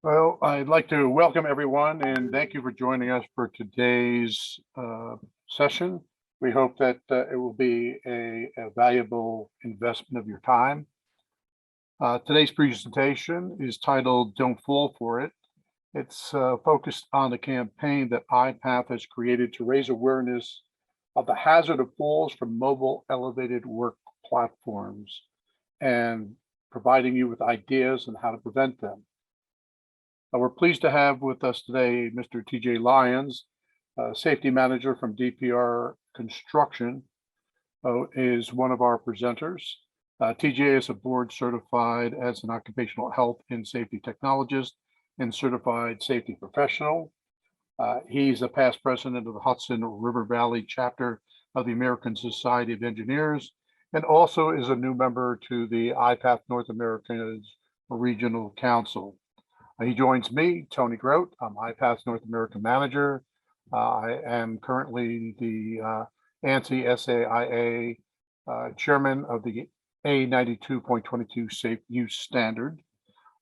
Well, I'd like to welcome everyone and thank you for joining us for today's session. We hope that it will be a valuable investment of your time. Today's presentation is titled Don't Fall for It. It's focused on the campaign that IPAF has created to raise awareness of the hazard of falls from mobile elevated work platforms and providing you with ideas on how to prevent them. We're pleased to have with us today Mr. TJ Lyons, Safety Manager from DPR Construction, is one of our presenters. TJ is a board certified as an occupational health and safety technologist and certified safety professional. He's a past president of the Hudson River Valley chapter of the American Society of Engineers, and also is a new member to the IPAF North America's Regional Council. He joins me, Tony Groat. I'm IPAF's North American Manager. I am currently the ANSI SAIA Chairman of the A92.22 Safe Use Standard.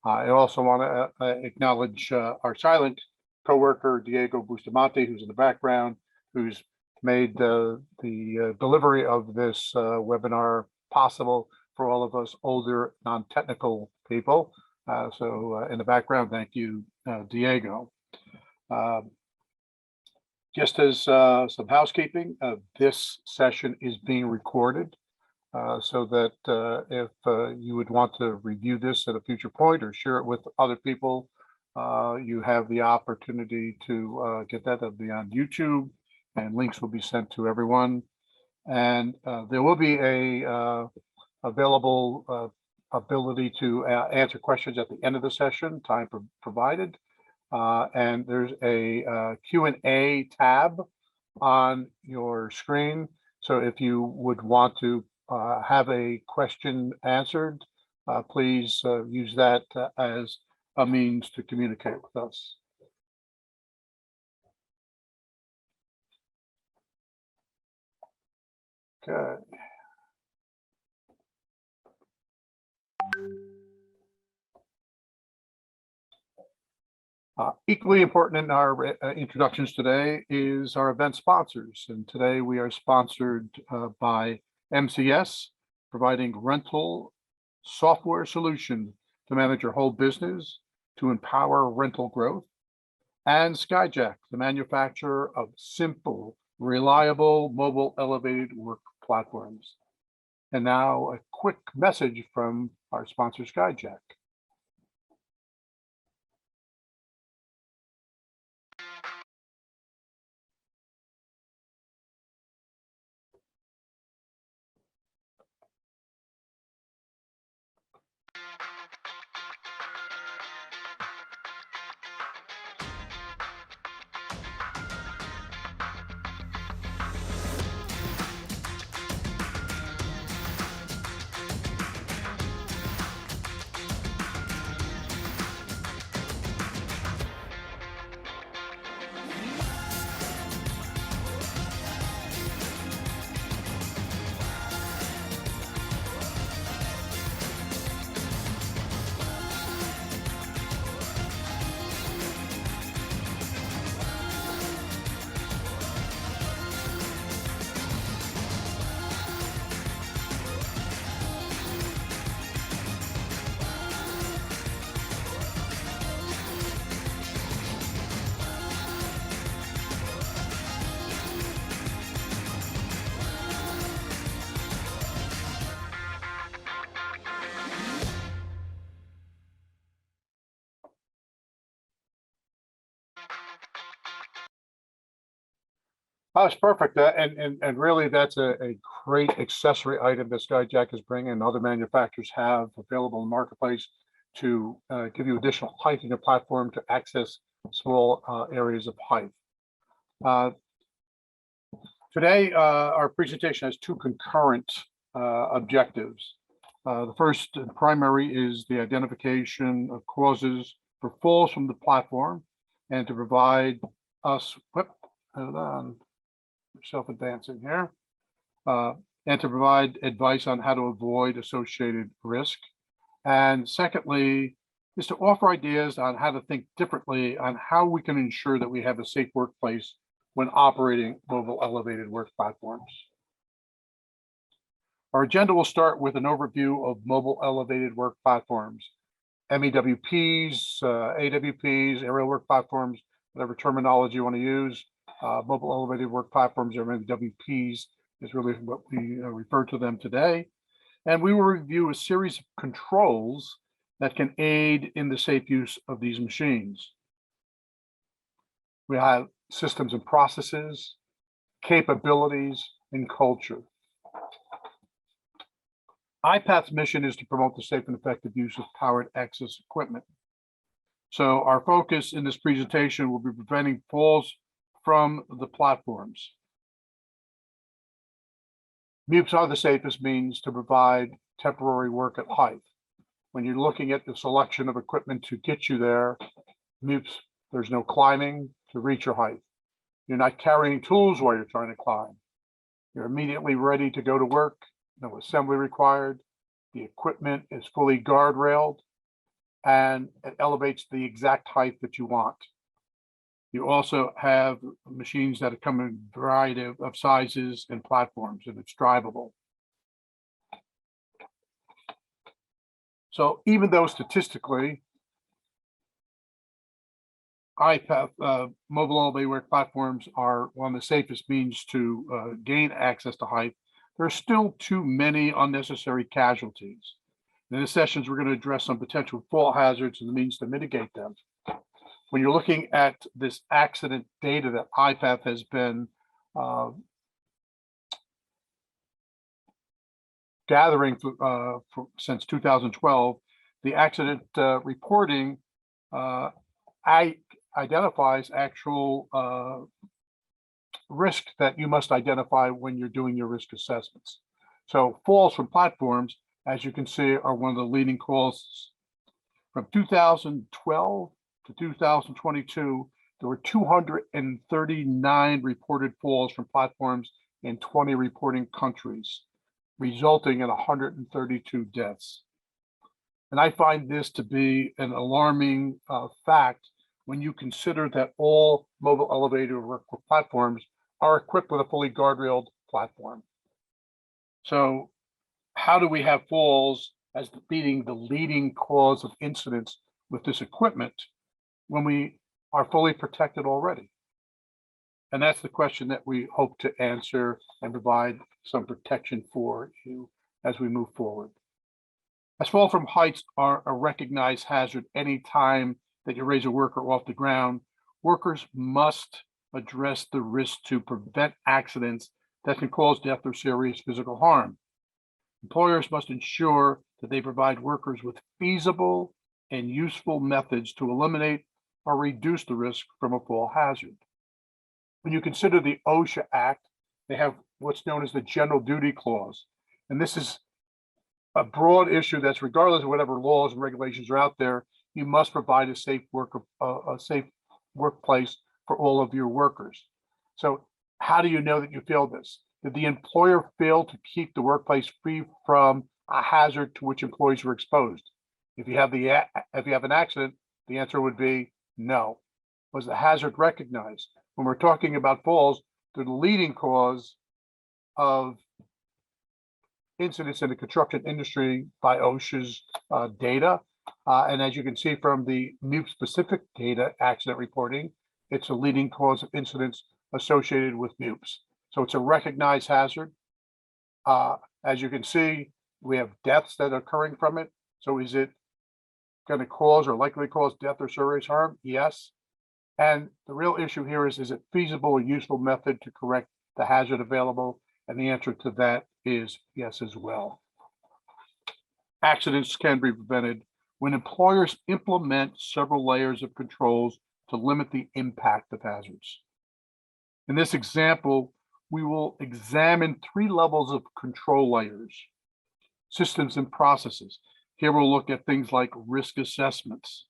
I also want to acknowledge our silent coworker, Diego Bustamante, who's in the background, who's made the delivery of this webinar possible for all of us older, non-technical people. So in the background, thank you, Diego. Just as some housekeeping, this session is being recorded so that if you would want to review this at a future point or share it with other people, you have the opportunity to get that. That'll be on YouTube, and links will be sent to everyone. And there will be a available ability to answer questions at the end of the session, time provided. And there's a Q&A tab on your screen. So if you would want to have a question answered, please use that as a means to communicate with us. Okay. Equally important in our introductions today is our event sponsors. And today we are sponsored by MCS, providing rental software solution to manage your whole business to empower rental growth, and Skyjack, the manufacturer of simple, reliable mobile elevated work platforms. And now a quick message from our sponsor, Skyjack. Oh, it's perfect. And really, that's a great accessory item that Skyjack is bringing and other manufacturers have available in the marketplace to give you additional height in your platform to access small areas of height. Today, our presentation has two concurrent objectives. The first and primary is the identification of causes for falls from the platform and to provide us, hold on, self-advancing here, and to provide advice on how to avoid associated risk. And secondly, is to offer ideas on how to think differently on how we can ensure that we have a safe workplace when operating mobile elevated work platforms. Our agenda will start with an overview of mobile elevated work platforms, MEWPs, AWPs, aerial work platforms, whatever terminology you want to use. Mobile elevated work platforms, or MEWPs, is really what we refer to them today. And we will review a series of controls that can aid in the safe use of these machines. We have systems and processes, capabilities, and culture. IPAF's mission is to promote the safe and effective use of powered access equipment. So our focus in this presentation will be preventing falls from the platforms. MUPs are the safest means to provide temporary work at height. When you're looking at the selection of equipment to get you there, MUPs, there's no climbing to reach your height. You're not carrying tools while you're trying to climb. You're immediately ready to go to work. No assembly required. The equipment is fully guardrailed and it elevates the exact height that you want. You also have machines that come in a variety of sizes and platforms, and it's drivable. So even though statistically, IPAF mobile elevated work platforms are one of the safest means to gain access to height, there are still too many unnecessary casualties. In this session, we're going to address some potential fall hazards and the means to mitigate them. When you're looking at this accident data that IPAF has been gathering since 2012, the accident reporting identifies actual risk that you must identify when you're doing your risk assessments. So falls from platforms, as you can see, are one of the leading causes. From 2012 to 2022, there were 239 reported falls from platforms in 20 reporting countries, resulting in 132 deaths. And I find this to be an alarming fact when you consider that all mobile elevator work platforms are equipped with a fully guardrailed platform. So how do we have falls as being the leading cause of incidents with this equipment when we are fully protected already? And that's the question that we hope to answer and provide some protection for you as we move forward. As fall from heights are a recognized hazard any time that you raise a worker off the ground, workers must address the risk to prevent accidents that can cause death or serious physical harm. Employers must ensure that they provide workers with feasible and useful methods to eliminate or reduce the risk from a fall hazard. When you consider the OSHA Act, they have what's known as the General Duty Clause. And this is a broad issue that's regardless of whatever laws and regulations are out there, you must provide a safe workplace for all of your workers. So how do you know that you failed this? Did the employer fail to keep the workplace free from a hazard to which employees were exposed? If you have an accident, the answer would be no. Was the hazard recognized? When we're talking about falls, they're the leading cause of incidents in the construction industry by OSHA's data. And as you can see from the MUP-specific data accident reporting, it's a leading cause of incidents associated with MUPs. So it's a recognized hazard. As you can see, we have deaths that are occurring from it. So is it going to cause or likely cause death or serious harm? Yes. And the real issue here is it feasible or useful method to correct the hazard available? And the answer to that is yes as well. Accidents can be prevented when employers implement several layers of controls to limit the impact of hazards. In this example, we will examine 3 levels of control layers, systems and processes. Here we'll look at things like risk assessments,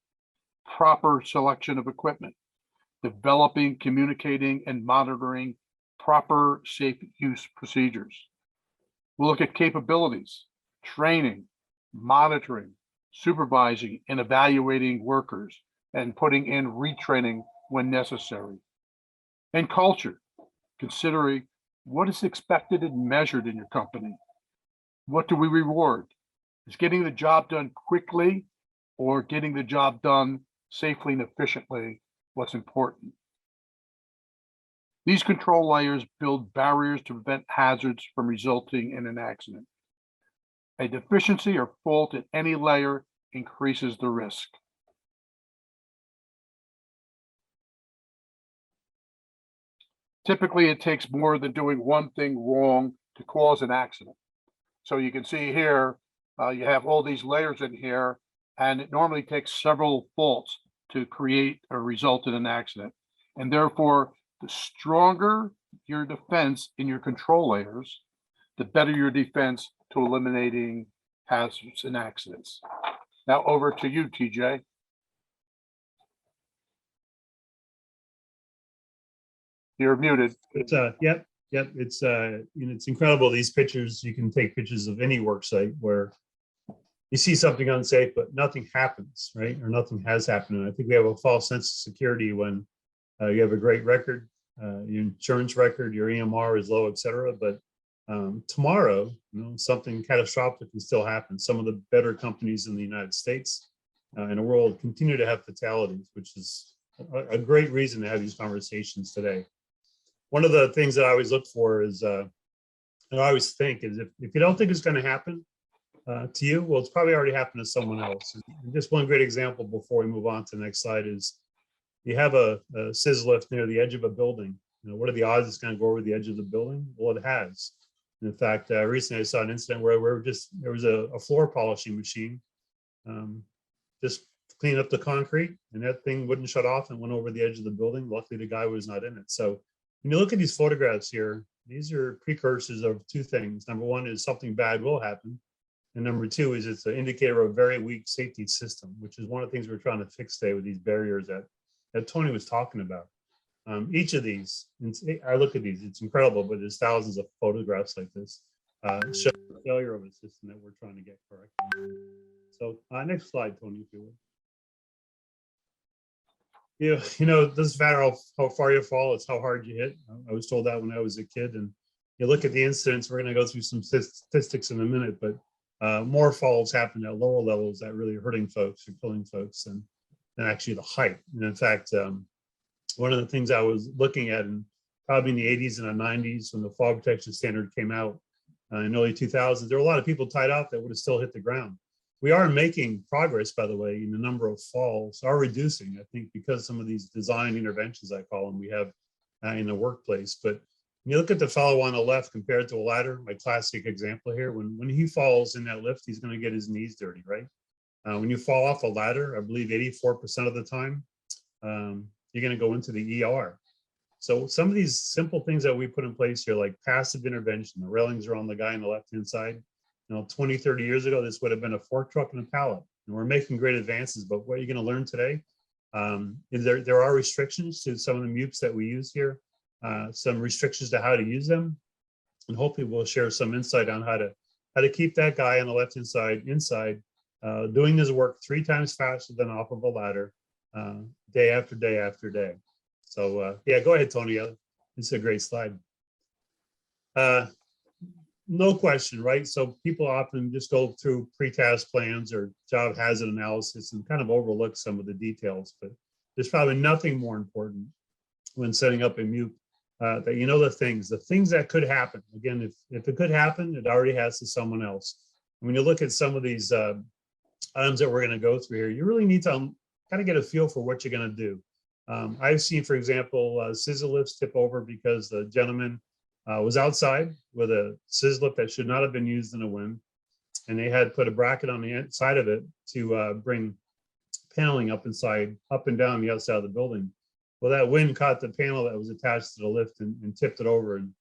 proper selection of equipment, developing, communicating, and monitoring proper safe use procedures. We'll look at capabilities, training, monitoring, supervising and evaluating workers, and putting in retraining when necessary. And culture, considering what is expected and measured in your company. What do we reward? Is getting the job done quickly or getting the job done safely and efficiently what's important? These control layers build barriers to prevent hazards from resulting in an accident. A deficiency or fault at any layer increases the risk. Typically, it takes more than doing one thing wrong to cause an accident. So you can see here, you have all these layers in here, and it normally takes several faults to create or result in an accident. And therefore, the stronger your defense in your control layers, the better your defense to eliminating hazards and accidents. Now over to you, TJ. You're muted. It's yep. It's it's incredible. These pictures, you can take pictures of any work site where you see something unsafe, but nothing happens, right? Or nothing has happened. And I think we have a false sense of security when you have a great record, your insurance record, your EMR is low, et cetera. But tomorrow, something catastrophic can still happen. Some of the better companies in the United States and the world continue to have fatalities, which is a great reason to have these conversations today. One of the things that I always look for is, and I always think is if you don't think it's going to happen to you, well, it's probably already happened to someone else. And just one great example before we move on to the next slide is you have a scissor lift near the edge of a building. What are the odds it's going to go over the edge of the building? Well, it has. In fact, recently I saw an incident where there was a floor polishing machine just cleaning up the concrete, and that thing wouldn't shut off and went over the edge of the building. Luckily, the guy was not in it. So when you look at these photographs here, these are precursors of two things. Number one is something bad will happen. And number two is it's an indicator of a very weak safety system, which is one of the things we're trying to fix today with these barriers that Tony was talking about. Each of these, I look at these, it's incredible, but there's thousands of photographs like this. Show the failure of a system that we're trying to get correct. So next slide, Tony, if you would. It doesn't matter how far you fall, it's how hard you hit. I was told that when I was a kid. And you look at the incidents, we're going to go through some statistics in a minute, but more falls happen at lower levels that really are hurting folks or killing folks than actually the height. And in fact, one of the things I was looking at in probably in the 80s and the 90s when the fall protection standard came out in early 2000s, there were a lot of people tied out that would have still hit the ground. We are making progress, by the way, in the number of falls are reducing, I think, because some of these design interventions, I call them, we have in the workplace. But when you look at the fellow on the left compared to a ladder, my classic example here, when he falls in that lift, he's going to get his knees dirty, right? When you fall off a ladder, I believe 84% of the time, you're going to go into the ER. So some of these simple things that we put in place here, like passive intervention, the railings are on the guy on the left-hand side. 20, 30 years ago, this would have been a fork truck and a pallet. And we're making great advances, but what you're going to learn today is there are restrictions to some of the MUPs that we use here, some restrictions to how to use them. And hopefully we'll share some insight on how to keep that guy on the left-hand side inside, doing his work 3 times faster than off of a ladder, day after day after day. So yeah, go ahead, Tony. This is a great slide. No question, right? So people often just go through pre-task plans or job hazard analysis and kind of overlook some of the details, but there's probably nothing more important when setting up a MUP that the things that could happen. Again, if it could happen, it already has to someone else. When you look at some of these items that we're going to go through here, you really need to kind of get a feel for what you're going to do. I've seen, for example, scissor lifts tip over because the gentleman was outside with a scissor lift that should not have been used in a wind, and they had put a bracket on the inside of it to bring paneling up and down the outside of the building. Well, that wind caught the panel that was attached to the lift and tipped it over, and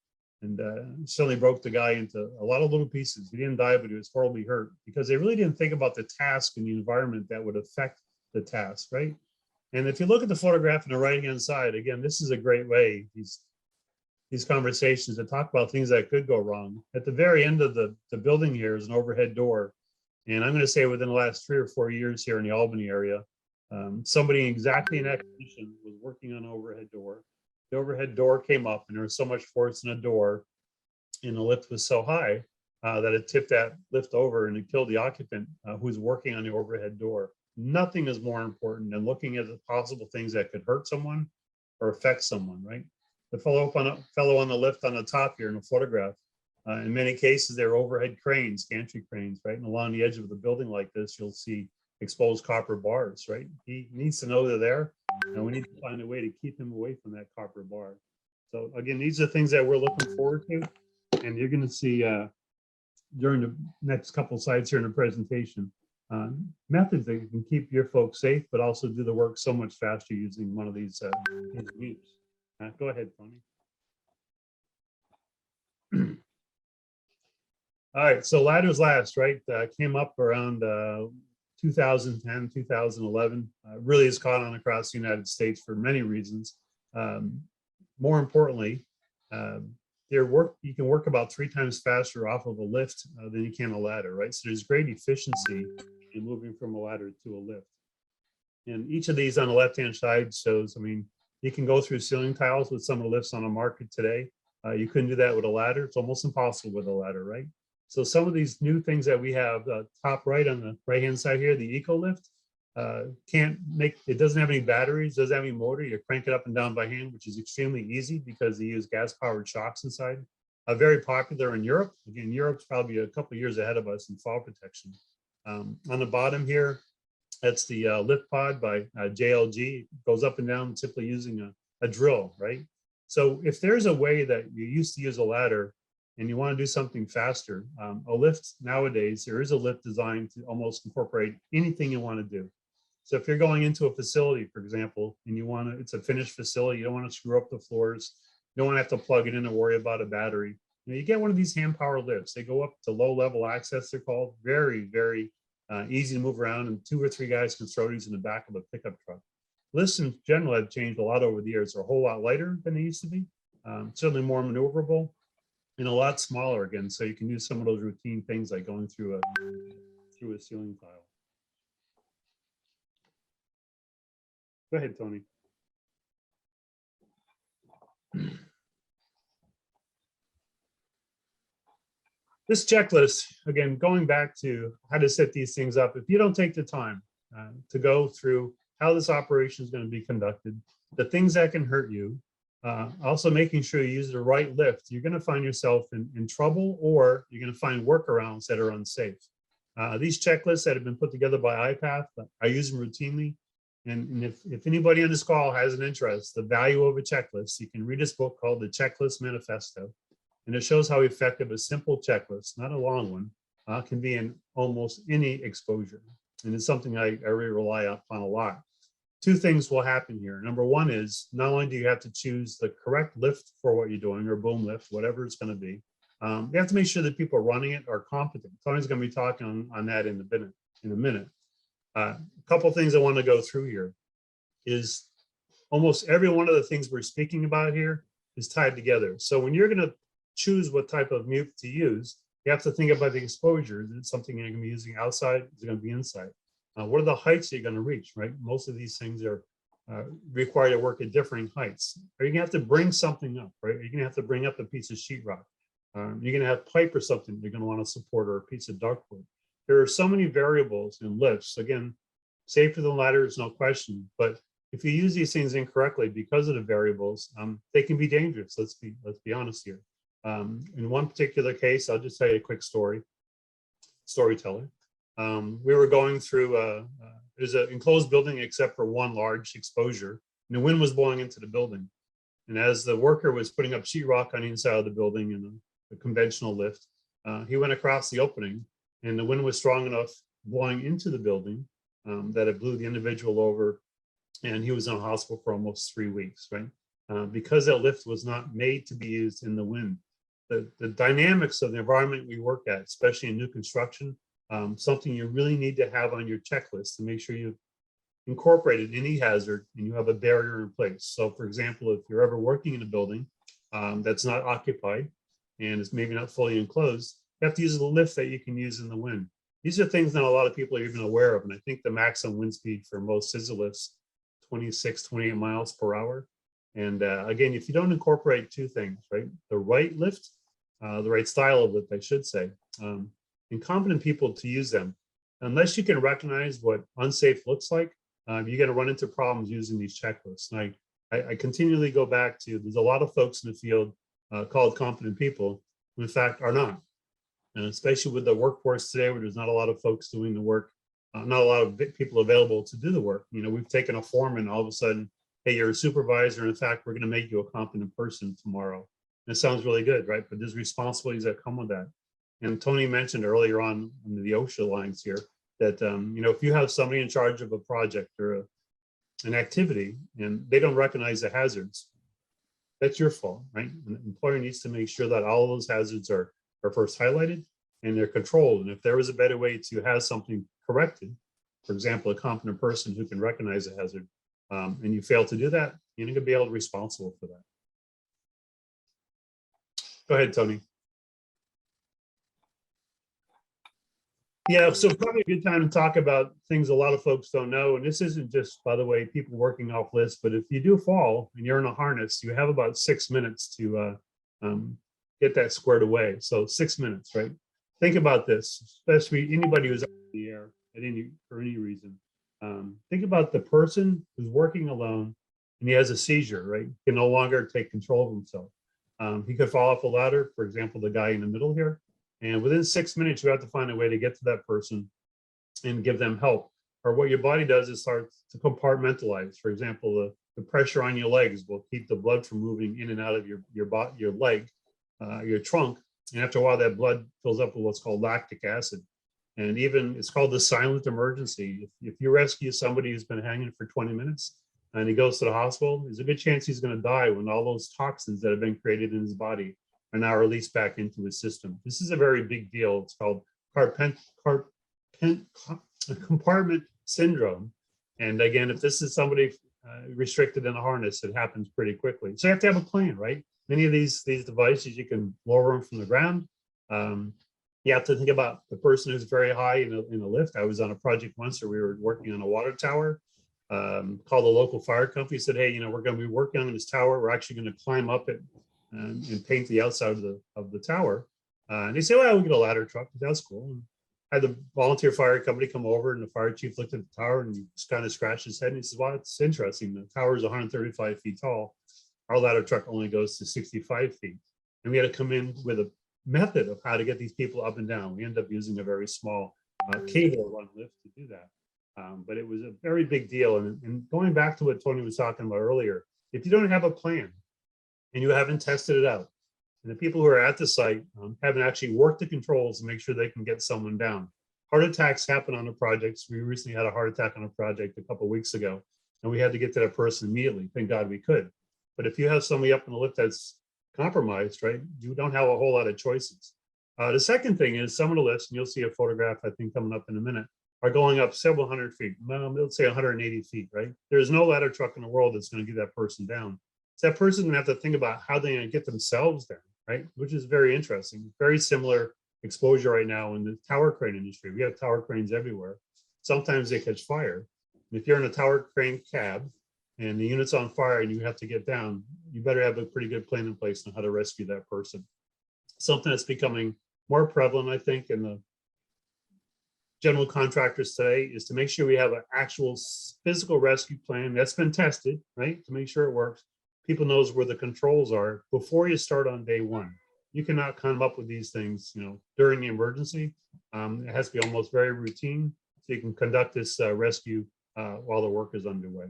certainly broke the guy into a lot of little pieces. He didn't die, but he was horribly hurt because they really didn't think about the task and the environment that would affect the task, right? And if you look at the photograph on the right-hand side, again, this is a great way, these conversations to talk about things that could go wrong. At the very end of the building here is an overhead door. And I'm going to say within the last 3 or 4 years here in the Albany area, somebody exactly in that condition was working on an overhead door. The overhead door came up and there was so much force in the door and the lift was so high that it tipped that lift over and it killed the occupant who was working on the overhead door. Nothing is more important than looking at the possible things that could hurt someone or affect someone, right? The fellow on the lift on the top here in the photograph, in many cases, they're overhead cranes, gantry cranes, right? And along the edge of the building like this, you'll see exposed copper bars, right? He needs to know they're there, and we need to find a way to keep him away from that copper bar. So again, these are things that we're looking forward to, and you're going to see during the next couple slides here in the presentation, methods that you can keep your folks safe, but also do the work so much faster using one of these mutes. Go ahead, Tony. All right, so ladders last, right? Came up around 2010, 2011. Really has caught on across the United States for many reasons. More importantly, you can work about 3 times faster off of a lift than you can a ladder, right? So there's great efficiency in moving from a ladder to a lift. And each of these on the left-hand side shows, I mean, you can go through ceiling tiles with some of the lifts on the market today. You couldn't do that with a ladder. It's almost impossible with a ladder, right? So some of these new things that we have, top right on the right-hand side here, the Eco Lift, it doesn't have any batteries, doesn't have any motor. You crank it up and down by hand, which is extremely easy because they use gas-powered shocks inside. Very popular in Europe. Again, Europe's probably a couple of years ahead of us in fall protection. On the bottom here, that's the lift pod by JLG. It goes up and down simply using a drill, right? So if there's a way that you used to use a ladder and you want to do something faster, a lift nowadays, there is a lift designed to almost incorporate anything you want to do. So if you're going into a facility, for example, and it's a finished facility, you don't want to screw up the floors, you don't want to have to plug it in and worry about a battery. You get one of these hand power lifts. They go up to low level access, they're called. Very, very easy to move around, and 2 or 3 guys can throw these in the back of a pickup truck. Lifts in general have changed a lot over the years. They're a whole lot lighter than they used to be, certainly more maneuverable, and a lot smaller again. So you can do some of those routine things like going through a ceiling tile. Go ahead, Tony. This checklist, again, going back to how to set these things up, if you don't take the time to go through how this operation is going to be conducted, the things that can hurt you, also making sure you use the right lift, you're going to find yourself in trouble, or you're going to find workarounds that are unsafe. These checklists that have been put together by IPAF, I use them routinely. And if anybody on this call has an interest, the value of a checklist, you can read this book called The Checklist Manifesto. And it shows how effective a simple checklist, not a long one, can be in almost any exposure. And it's something I really rely upon a lot. 2 things will happen here. Number one is, not only do you have to choose the correct lift for what you're doing, or boom lift, whatever it's going to be, you have to make sure that people running it are competent. Tony's going to be talking on that in a minute. A couple things I want to go through here is almost every one of the things we're speaking about here is tied together. So when you're going to choose what type of mute to use, you have to think about the exposure. Is it something you're going to be using outside? Is it going to be inside? What are the heights you're going to reach, right? Most of these things are required to work at differing heights. Are you going to have to bring something up, right? You're going to have to bring up a piece of sheetrock. You're going to have pipe or something you're going to want to support, or a piece of ductwork. There are so many variables in lifts. Again, safer than ladder is no question, but if you use these things incorrectly because of the variables, they can be dangerous. Let's be honest here. In one particular case, I'll just tell you a quick storyteller. We were going through, there's an enclosed building except for one large exposure, and the wind was blowing into the building. And as the worker was putting up sheetrock on the inside of the building in a conventional lift, he went across the opening, and the wind was strong enough blowing into the building that it blew the individual over, and he was in a hospital for almost 3 weeks, right? Because that lift was not made to be used in the wind. The dynamics of the environment we work at, especially in new construction, something you really need to have on your checklist to make sure you've incorporated any hazard and you have a barrier in place. So for example, if you're ever working in a building that's not occupied and is maybe not fully enclosed, you have to use a lift that you can use in the wind. These are things not a lot of people are even aware of. And I think the maximum wind speed for most scissor lifts, 26, 28 miles per hour. And again, if you don't incorporate two things, right? The right lift, the right style of lift, I should say, and competent people to use them. Unless you can recognize what unsafe looks like, you're going to run into problems using these checklists. And I continually go back to, there's a lot of folks in the field called competent people who in fact are not. And especially with the workforce today, where there's not a lot of folks doing the work, not a lot of people available to do the work. You know, we've taken a foreman, all of a sudden, hey, you're a supervisor. And in fact, we're going to make you a competent person tomorrow. And it sounds really good, right? But there's responsibilities that come with that. And Tony mentioned earlier on the OSHA lines here that, you know, if you have somebody in charge of a project or an activity and they don't recognize the hazards, that's your fault, right? And the employer needs to make sure that all of those hazards are first highlighted and they're controlled. And if there was a better way to have something corrected, for example, a competent person who can recognize a hazard, and you fail to do that, you're going to be held responsible for that. Go ahead, Tony. Yeah, so probably a good time to talk about things a lot of folks don't know. And this isn't just, by the way, people working off lists, but if you do fall and you're in a harness, you have about 6 minutes to get that squared away. So 6 minutes, right? Think about this, especially anybody who's out in the air for any reason. Think about the person who's working alone and he has a seizure, right? He can no longer take control of himself. He could fall off a ladder, for example, the guy in the middle here. And within 6 minutes, you have to find a way to get to that person and give them help. Or what your body does is start to compartmentalize. For example, the pressure on your legs will keep the blood from moving in and out of your leg, your trunk. And after a while, that blood fills up with what's called lactic acid. And even it's called the silent emergency. If you rescue somebody who's been hanging for 20 minutes and he goes to the hospital, there's a good chance he's going to die when all those toxins that have been created in his body are now released back into his system. This is a very big deal. It's called compartment syndrome. And again, if this is somebody restricted in a harness, it happens pretty quickly. So you have to have a plan, right? Many of these devices, you can lower them from the ground. You have to think about the person who's very high in a lift. I was on a project once where we were working on a water tower. Called the local fire company, said, hey, you know, we're going to be working on this tower. We're actually going to climb up it and paint the outside of the tower. And they say, well, we get a ladder truck. That's cool. And I had the volunteer fire company come over and the fire chief looked at the tower and he just kind of scratched his head and he says, well, it's interesting. The tower is 135 feet tall. Our ladder truck only goes to 65 feet. And we had to come in with a method of how to get these people up and down. We ended up using a very small cable run lift to do that. But it was a very big deal. And going back to what Tony was talking about earlier, if you don't have a plan and you haven't tested it out, and the people who are at the site haven't actually worked the controls to make sure they can get someone down. Heart attacks happen on the projects. We recently had a heart attack on a project a couple of weeks ago, and we had to get to that person immediately. Thank God we could. But if you have somebody up in the lift that's compromised, right, you don't have a whole lot of choices. The second thing is some of the lifts, and you'll see a photograph, I think, coming up in a minute, are going up several hundred feet. Let's say 180 feet, right? There's no ladder truck in the world that's going to get that person down. So that person's going to have to think about how they're going to get themselves down, right? Which is very interesting. Very similar exposure right now in the tower crane industry. We have tower cranes everywhere. Sometimes they catch fire. And if you're in a tower crane cab and the unit's on fire and you have to get down, you better have a pretty good plan in place on how to rescue that person. Something that's becoming more prevalent, I think, in the general contractors today is to make sure we have an actual physical rescue plan that's been tested, right? To make sure it works. People knows where the controls are before you start on day one. You cannot come up with these things, you know, during the emergency. It has to be almost very routine so you can conduct this rescue while the work is underway.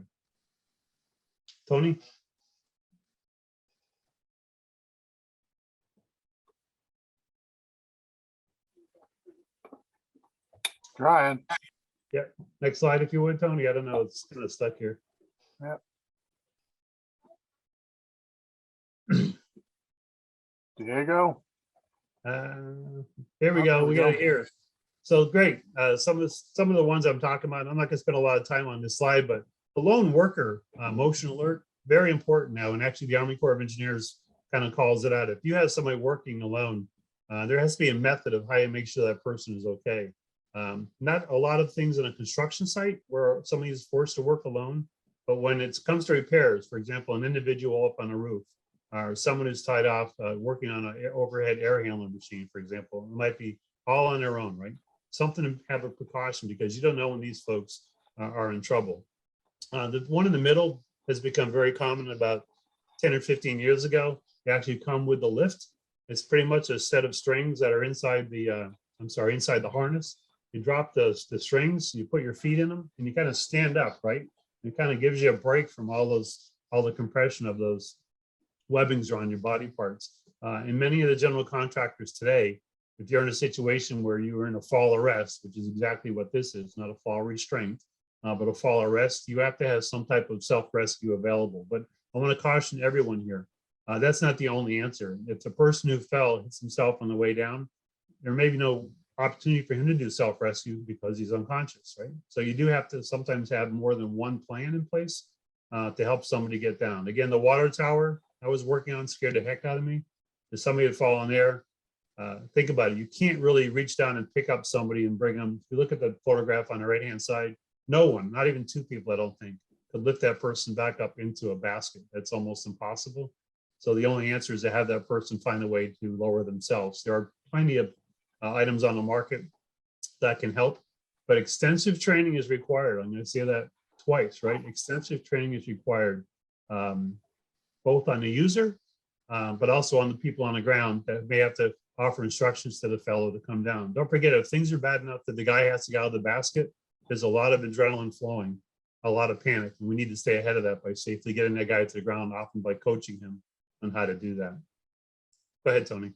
Tony? Trying. Yeah. Next slide, if you would, Tony. I don't know. It's kind of stuck here. Yep. Diego. Here we go. We got it here. So great. Some of the ones I'm talking about, I'm not going to spend a lot of time on this slide, but the lone worker motion alert, very important now. And actually, the Army Corps of Engineers kind of calls it out. If you have somebody working alone, there has to be a method of how you make sure that person is okay. Not a lot of things in a construction site where somebody is forced to work alone, but when it comes to repairs, for example, an individual up on a roof, or someone who's tied off working on an overhead air handler machine, for example, it might be all on their own, right? Something to have a precaution because you don't know when these folks are in trouble. The one in the middle has become very common about 10 or 15 years ago. They actually come with the lift. It's pretty much a set of strings that are inside the, inside the harness. You drop the strings, you put your feet in them, and you kind of stand up, right? It kind of gives you a break from all the compression of those webbings around your body parts. And many of the general contractors today, if you're in a situation where you are in a fall arrest, which is exactly what this is, not a fall restraint, but a fall arrest, you have to have some type of self-rescue available. But I want to caution everyone here, that's not the only answer. If the person who fell hits himself on the way down, there may be no opportunity for him to do self-rescue because he's unconscious, right? So you do have to sometimes have more than one plan in place to help somebody get down. Again, the water tower I was working on scared the heck out of me. If somebody had fallen there, think about it. You can't really reach down and pick up somebody and bring them. If you look at the photograph on the right-hand side, no one, not even two people, I don't think, could lift that person back up into a basket. That's almost impossible. So the only answer is to have that person find a way to lower themselves. There are plenty of items on the market that can help, but extensive training is required. I'm going to say that twice, right? Extensive training is required, both on the user, but also on the people on the ground that may have to offer instructions to the fellow to come down. Don't forget, if things are bad enough that the guy has to get out of the basket, there's a lot of adrenaline flowing, a lot of panic, and we need to stay ahead of that by safely getting that guy to the ground, often by coaching him on how to do that. Go ahead, Tony.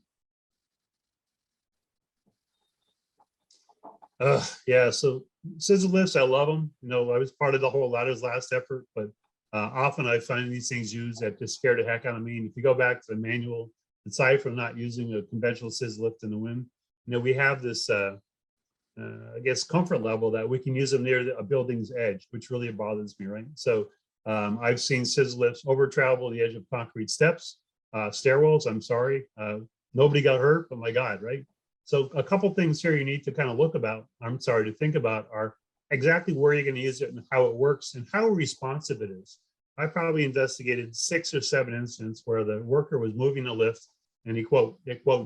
Yeah, so scissor lifts, I love them. You know, I was part of the whole ladder's last effort, but often I find these things used that just scare the heck out of me. And if you go back to the manual, aside from not using a conventional scissor lift in the wind, you know, we have this, I guess, comfort level that we can use them near a building's edge, which really bothers me, right? So I've seen scissor lifts over travel the edge of concrete steps, stairwells, I'm sorry. Nobody got hurt, but my God, right? So a couple things here you need to kind of to think about are exactly where you're going to use it and how it works and how responsive it is. I probably investigated 6 or 7 incidents where the worker was moving the lift and it quote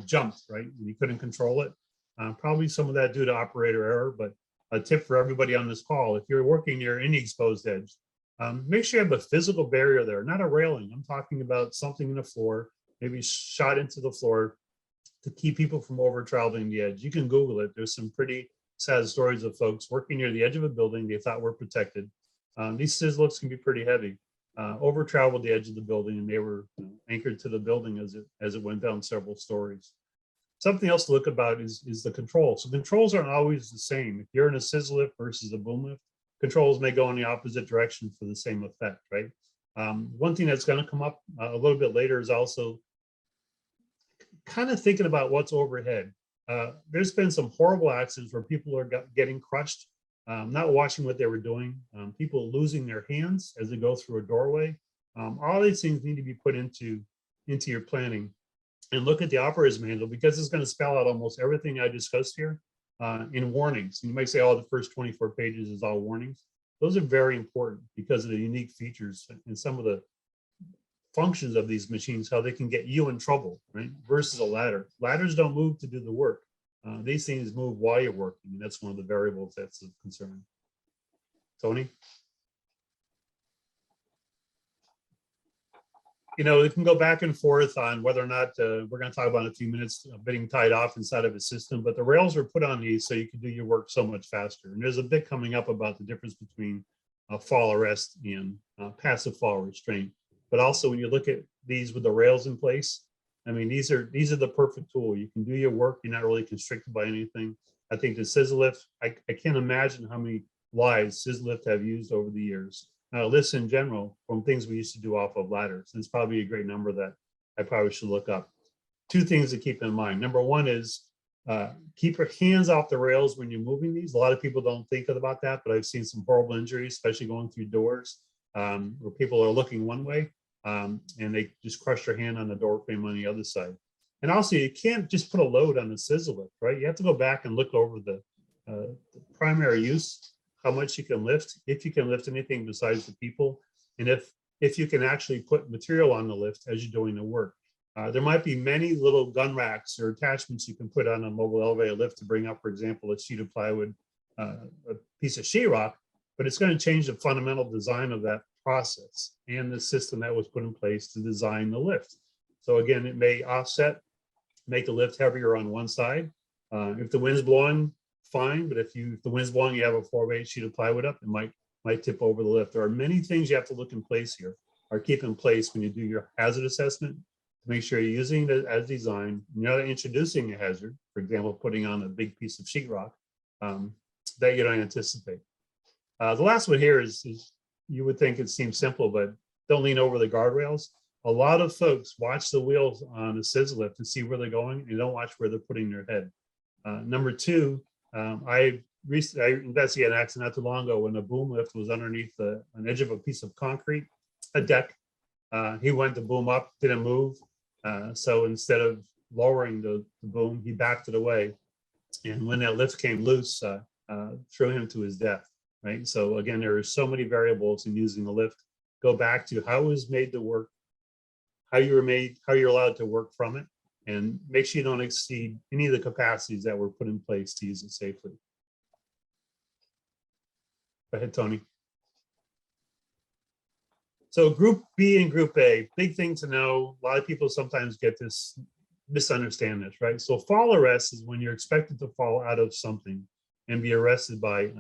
jumped, right? And he couldn't control it. Probably some of that due to operator error, but a tip for everybody on this call, if you're working near any exposed edge, make sure you have a physical barrier there, not a railing. I'm talking about something in the floor, maybe shot into the floor to keep people from over traveling the edge. You can Google it. There's some pretty sad stories of folks working near the edge of a building they thought were protected. These scissor lifts can be pretty heavy. Over traveled the edge of the building and they were anchored to the building as it went down several stories. Something else to look about is the control. So controls aren't always the same. If you're in a scissor lift versus a boom lift, controls may go in the opposite direction for the same effect, right? One thing that's going to come up a little bit later is also kind of thinking about what's overhead. There's been some horrible accidents where people are getting crushed, not watching what they were doing, people losing their hands as they go through a doorway. All these things need to be put into your planning. And look at the operator's manual because it's going to spell out almost everything I discussed here in warnings. And you might say, oh, the first 24 pages is all warnings. Those are very important because of the unique features and some of the functions of these machines, how they can get you in trouble, right? Versus a ladder. Ladders don't move to do the work. These things move while you're working, and that's one of the variables that's of concern. Tony? You know, it can go back and forth on whether or not we're going to talk about in a few minutes being tied off inside of a system, but the rails were put on these so you can do your work so much faster. And there's a bit coming up about the difference between fall arrest and passive fall restraint. But also when you look at these with the rails in place, I mean, these are the perfect tool. You can do your work. You're not really constricted by anything. I think the scissor lift, I can't imagine how many lives scissor lift have used over the years. Lists in general from things we used to do off of ladders. And it's probably a great number that I probably should look up. 2 things to keep in mind. Number 1 is keep your hands off the rails when you're moving these. A lot of people don't think about that, but I've seen some horrible injuries, especially going through doors where people are looking one way and they just crush their hand on the door frame on the other side. And also, you can't just put a load on the scissor lift, right? You have to go back and look over the the primary use, how much you can lift, if you can lift anything besides the people, and if you can actually put material on the lift as you're doing the work. There might be many little gun racks or attachments you can put on a mobile elevator lift to bring up, for example, a sheet of plywood, a piece of sheetrock, but it's going to change the fundamental design of that process and the system that was put in place to design the lift. So again, it may offset, make the lift heavier on one side. If the wind's blowing, fine, but if the wind's blowing, you have a 4x8 sheet of plywood up, it might tip over the lift. There are many things you have to look in place here, or keep in place when you do your hazard assessment, to make sure you're using it as designed. You're not introducing a hazard, for example, putting on a big piece of sheetrock that you don't anticipate. The last one here is you would think it seems simple, but don't lean over the guardrails. A lot of folks watch the wheels on a scissor lift to see where they're going, and don't watch where they're putting their head. Number two, I investigated an accident not too long ago when a boom lift was underneath an edge of a piece of concrete, a deck. He went to boom up, didn't move. So instead of lowering the boom, he backed it away. And when that lift came loose, threw him to his death, right? So again, there are so many variables in using the lift. Go back to how it was made to work, how you're allowed to work from it, and make sure you don't exceed any of the capacities that were put in place to use it safely. Go ahead, Tony. So Group B and Group A, big thing to know. A lot of people sometimes misunderstand this, right? So fall arrest is when you're expected to fall out of something and be arrested by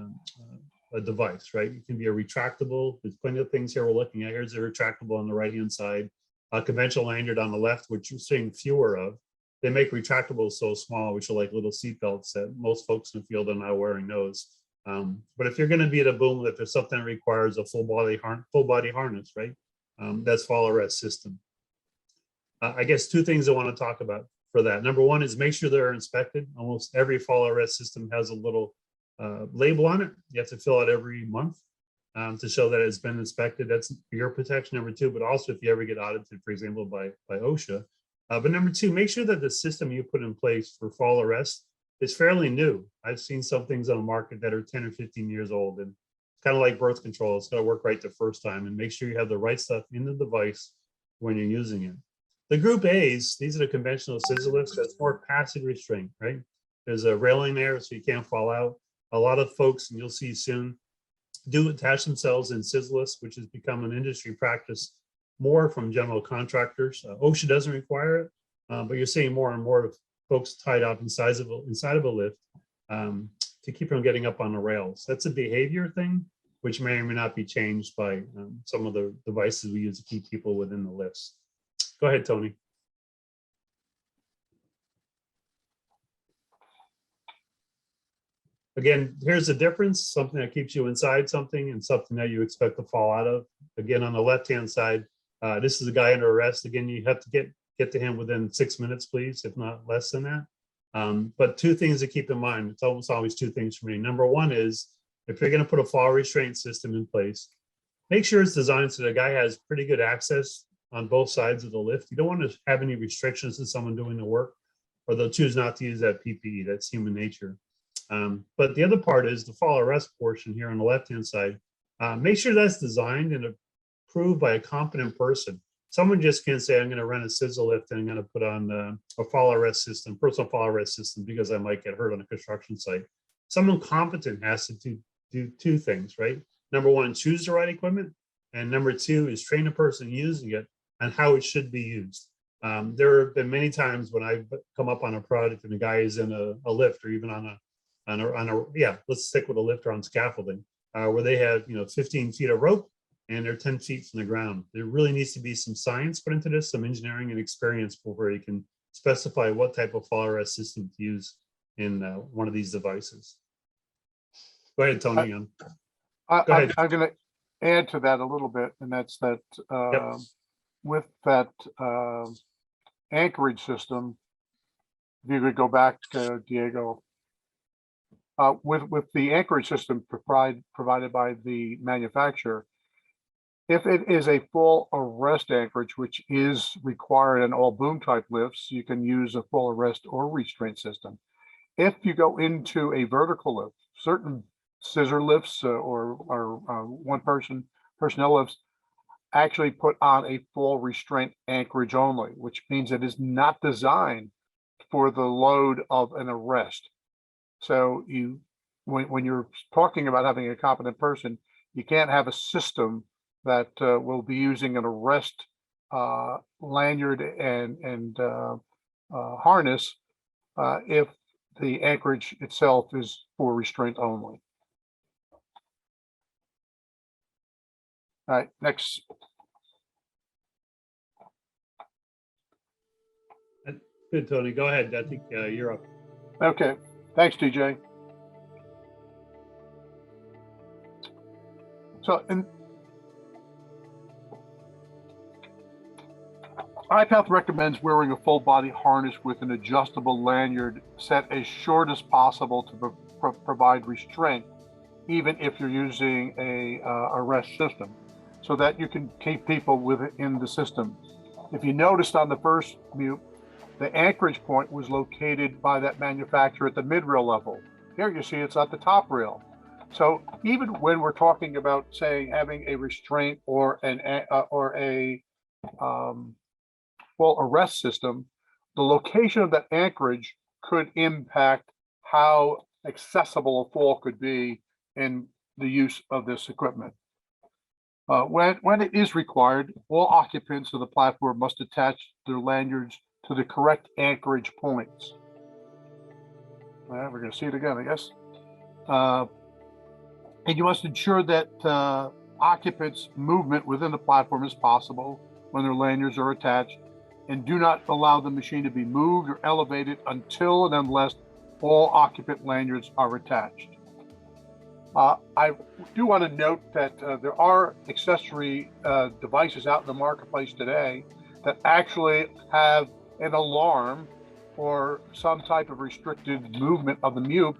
a device, right? It can be a retractable. There's plenty of things here we're looking at. Here's a retractable on the right-hand side, a conventional lanyard on the left, which you're seeing fewer of. They make retractables so small, which are like little seat belts that most folks in the field are not wearing those. But if you're going to be at a boom lift, there's something that requires a full body harness, right? That's fall arrest system. I guess two things I want to talk about for that. Number one is make sure they're inspected. Almost every fall arrest system has a little label on it. You have to fill out every month to show that it's been inspected. That's for your protection, number two, but also if you ever get audited, for example, by OSHA. But number two, make sure that the system you put in place for fall arrest is fairly new. I've seen some things on the market that are 10 or 15 years old, and it's kind of like birth control. It's got to work right the first time, and make sure you have the right stuff in the device when you're using it. The Group A's, these are the conventional scissor lifts. That's more passive restraint, right? There's a railing there so you can't fall out. A lot of folks, and you'll see soon, do attach themselves in scissor lifts, which has become an industry practice more from general contractors. OSHA doesn't require it, but you're seeing more and more of folks tied up inside of a lift to keep them getting up on the rails. That's a behavior thing, which may or may not be changed by some of the devices we use to keep people within the lifts. Go ahead, Tony. Again, here's the difference, something that keeps you inside something and something that you expect to fall out of. Again, on the left-hand side, this is a guy under arrest. Again, you have to get to him within 6 minutes, please, if not less than that. But two things to keep in mind. It's almost always two things for me. Number one is, if you're going to put a fall restraint system in place, make sure it's designed so the guy has pretty good access on both sides of the lift. You don't want to have any restrictions to someone doing the work, or they'll choose not to use that PPE. That's human nature. But the other part is the fall arrest portion here on the left-hand side. Make sure that's designed and approved by a competent person. Someone just can't say, I'm going to rent a scissor lift and I'm going to put on a fall arrest system, personal fall arrest system, because I might get hurt on a construction site. Someone competent has to do two things, right? Number one, choose the right equipment. And number two is train a person using it and how it should be used. There have been many times when I've come up on a project and the guy is in a lift, or even on a let's stick with a lift or on scaffolding, where they have 15 feet of rope and they're 10 feet from the ground. There really needs to be some science put into this, some engineering and experience before you can specify what type of fall arrest system to use in one of these devices. Go ahead, Tony. Go ahead. I'm going to add to that a little bit, and that's that with that anchorage system, if you could go back to Diego, with the anchorage system provided by the manufacturer, if it is a full arrest anchorage, which is required in all boom type lifts, you can use a full arrest or restraint system. If you go into a vertical lift, certain scissor lifts or personnel lifts actually put on a fall restraint anchorage only, which means it is not designed for the load of an arrest. So when you're talking about having a competent person, you can't have a system that will be using an arrest lanyard and harness if the anchorage itself is for restraint only. All right, next. Good, Tony. Go ahead. I think you're up. Okay, thanks, DJ. So, IPAF recommends wearing a full body harness with an adjustable lanyard set as short as possible to provide restraint, even if you're using a arrest system, so that you can keep people within the system. If you noticed on the first mute, the anchorage point was located by that manufacturer at the mid-rail level. Here you see it's at the top rail. So even when we're talking about, say, having a restraint or a full arrest system, the location of that anchorage could impact how accessible a fall could be in the use of this equipment. When it is required, all occupants of the platform must attach their lanyards to the correct anchorage points. Well, we're going to see it again, I guess. And you must ensure that occupants' movement within the platform is possible when their lanyards are attached, and do not allow the machine to be moved or elevated until and unless all occupant lanyards are attached. I do want to note that there are accessory devices out in the marketplace today that actually have an alarm or some type of restricted movement of the mute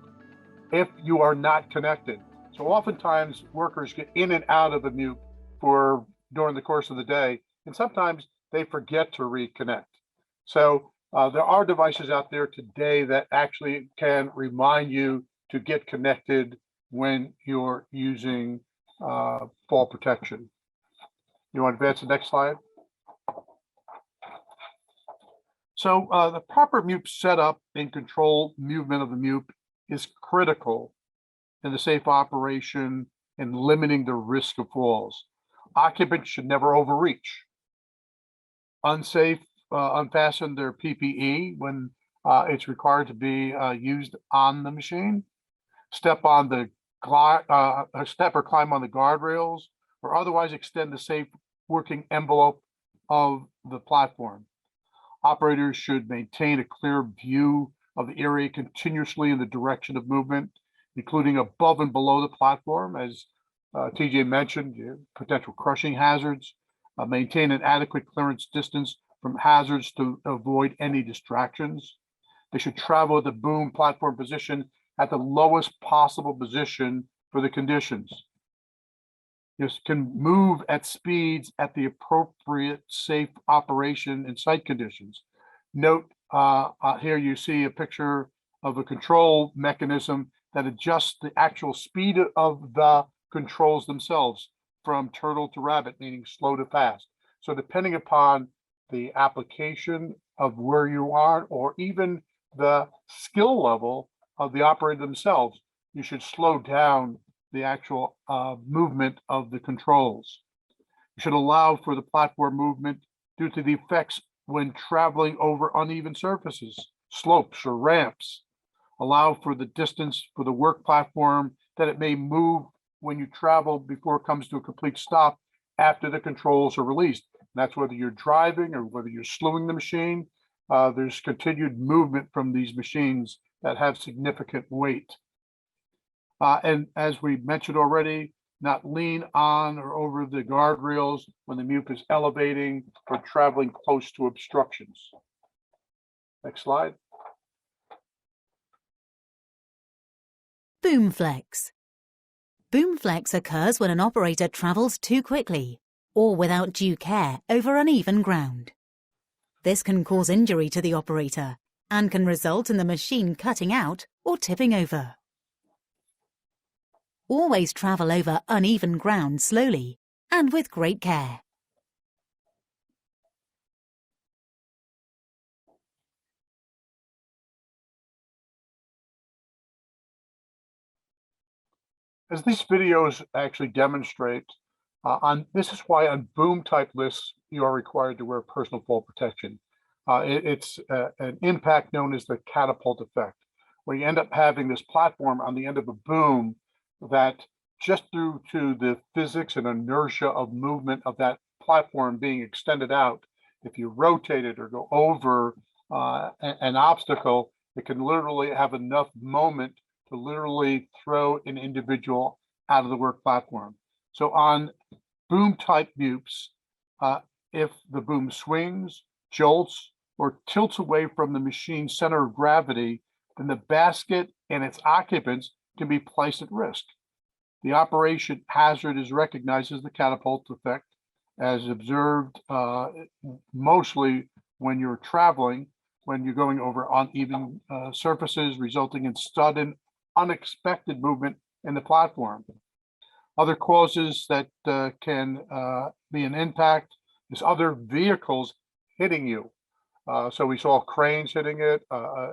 if you are not connected. So oftentimes workers get in and out of the mute during the course of the day, and sometimes they forget to reconnect. So there are devices out there today that actually can remind you to get connected when you're using fall protection. You want to advance the next slide? So the proper mute setup and control movement of the mute is critical in the safe operation and limiting the risk of falls. Occupants should never overreach. Unfasten their PPE when it's required to be used on the machine. Step or climb on the guardrails, or otherwise extend the safe working envelope of the platform. Operators should maintain a clear view of the area continuously in the direction of movement, including above and below the platform, as TJ mentioned, potential crushing hazards. Maintain an adequate clearance distance from hazards to avoid any distractions. They should travel at the boom platform position at the lowest possible position for the conditions. You can move at speeds at the appropriate safe operation and site conditions. Note here you see a picture of a control mechanism that adjusts the actual speed of the controls themselves from turtle to rabbit, meaning slow to fast. So depending upon the application of where you are, or even the skill level of the operator themselves, you should slow down the actual movement of the controls. You should allow for the platform movement due to the effects when traveling over uneven surfaces, slopes or ramps. Allow for the distance for the work platform that it may move when you travel before it comes to a complete stop after the controls are released. And that's whether you're driving or whether you're slowing the machine. There's continued movement from these machines that have significant weight. And as we mentioned already, not lean on or over the guardrails when the mute is elevating or traveling close to obstructions. Next slide. Boom flex. Boom flex occurs when an operator travels too quickly or without due care over uneven ground. This can cause injury to the operator and can result in the machine cutting out or tipping over. Always travel over uneven ground slowly and with great care. As these videos actually demonstrate, this is why on boom type lists, you are required to wear personal fall protection. It's an impact known as the catapult effect, where you end up having this platform on the end of a boom that just due to the physics and inertia of movement of that platform being extended out, if you rotate it or go over an obstacle, it can literally have enough moment to literally throw an individual out of the work platform. So on boom type MUPs, if the boom swings, jolts, or tilts away from the machine's center of gravity, then the basket and its occupants can be placed at risk. The operation hazard is recognized as the catapult effect, as observed mostly when you're traveling, when you're going over uneven surfaces, resulting in sudden, unexpected movement in the platform. Other causes that can be an impact is other vehicles hitting you. So we saw cranes hitting it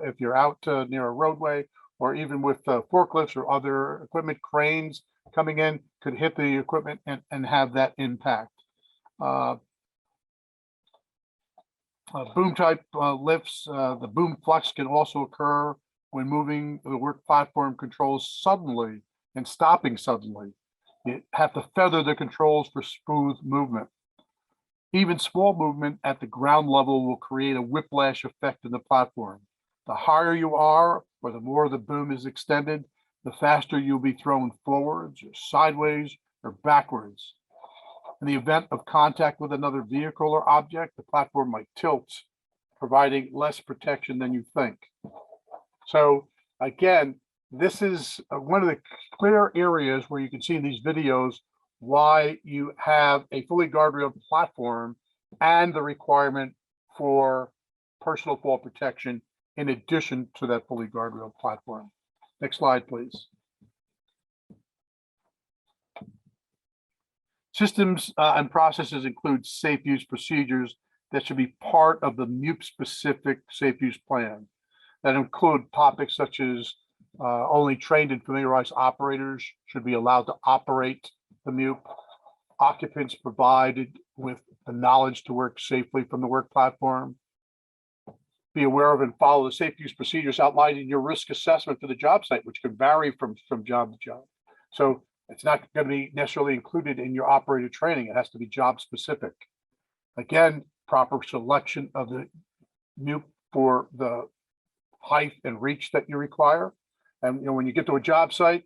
if you're out near a roadway, or even with forklifts or other equipment, cranes coming in could hit the equipment and have that impact. Boom type lifts, the boom flux can also occur when moving the work platform controls suddenly and stopping suddenly. You have to feather the controls for smooth movement. Even small movement at the ground level will create a whiplash effect in the platform. The higher you are, or the more the boom is extended, the faster you'll be thrown forwards or sideways or backwards. In the event of contact with another vehicle or object, the platform might tilt, providing less protection than you think. So again, this is one of the clear areas where you can see in these videos why you have a fully guardrail platform and the requirement for personal fall protection in addition to that fully guardrail platform. Next slide, please. Systems and processes include safe use procedures that should be part of the MUP-specific safe use plan. That include topics such as only trained and familiarized operators should be allowed to operate the MUP. Occupants provided with the knowledge to work safely from the work platform. Be aware of and follow the safe use procedures outlined in your risk assessment for the job site, which can vary from job to job. So it's not going to be necessarily included in your operator training. It has to be job specific. Again, proper selection of the MUP for the height and reach that you require. And when you get to a job site,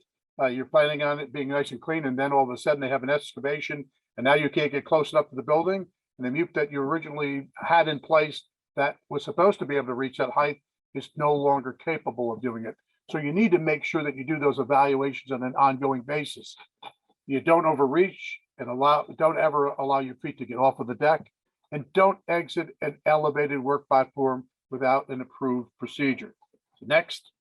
you're planning on it being nice and clean, and then all of a sudden they have an excavation, and now you can't get close enough to the building. And the MUP that you originally had in place that was supposed to be able to reach that height is no longer capable of doing it. So you need to make sure that you do those evaluations on an ongoing basis. You don't overreach and don't ever allow your feet to get off of the deck, and don't exit an elevated work platform without an approved procedure. So next.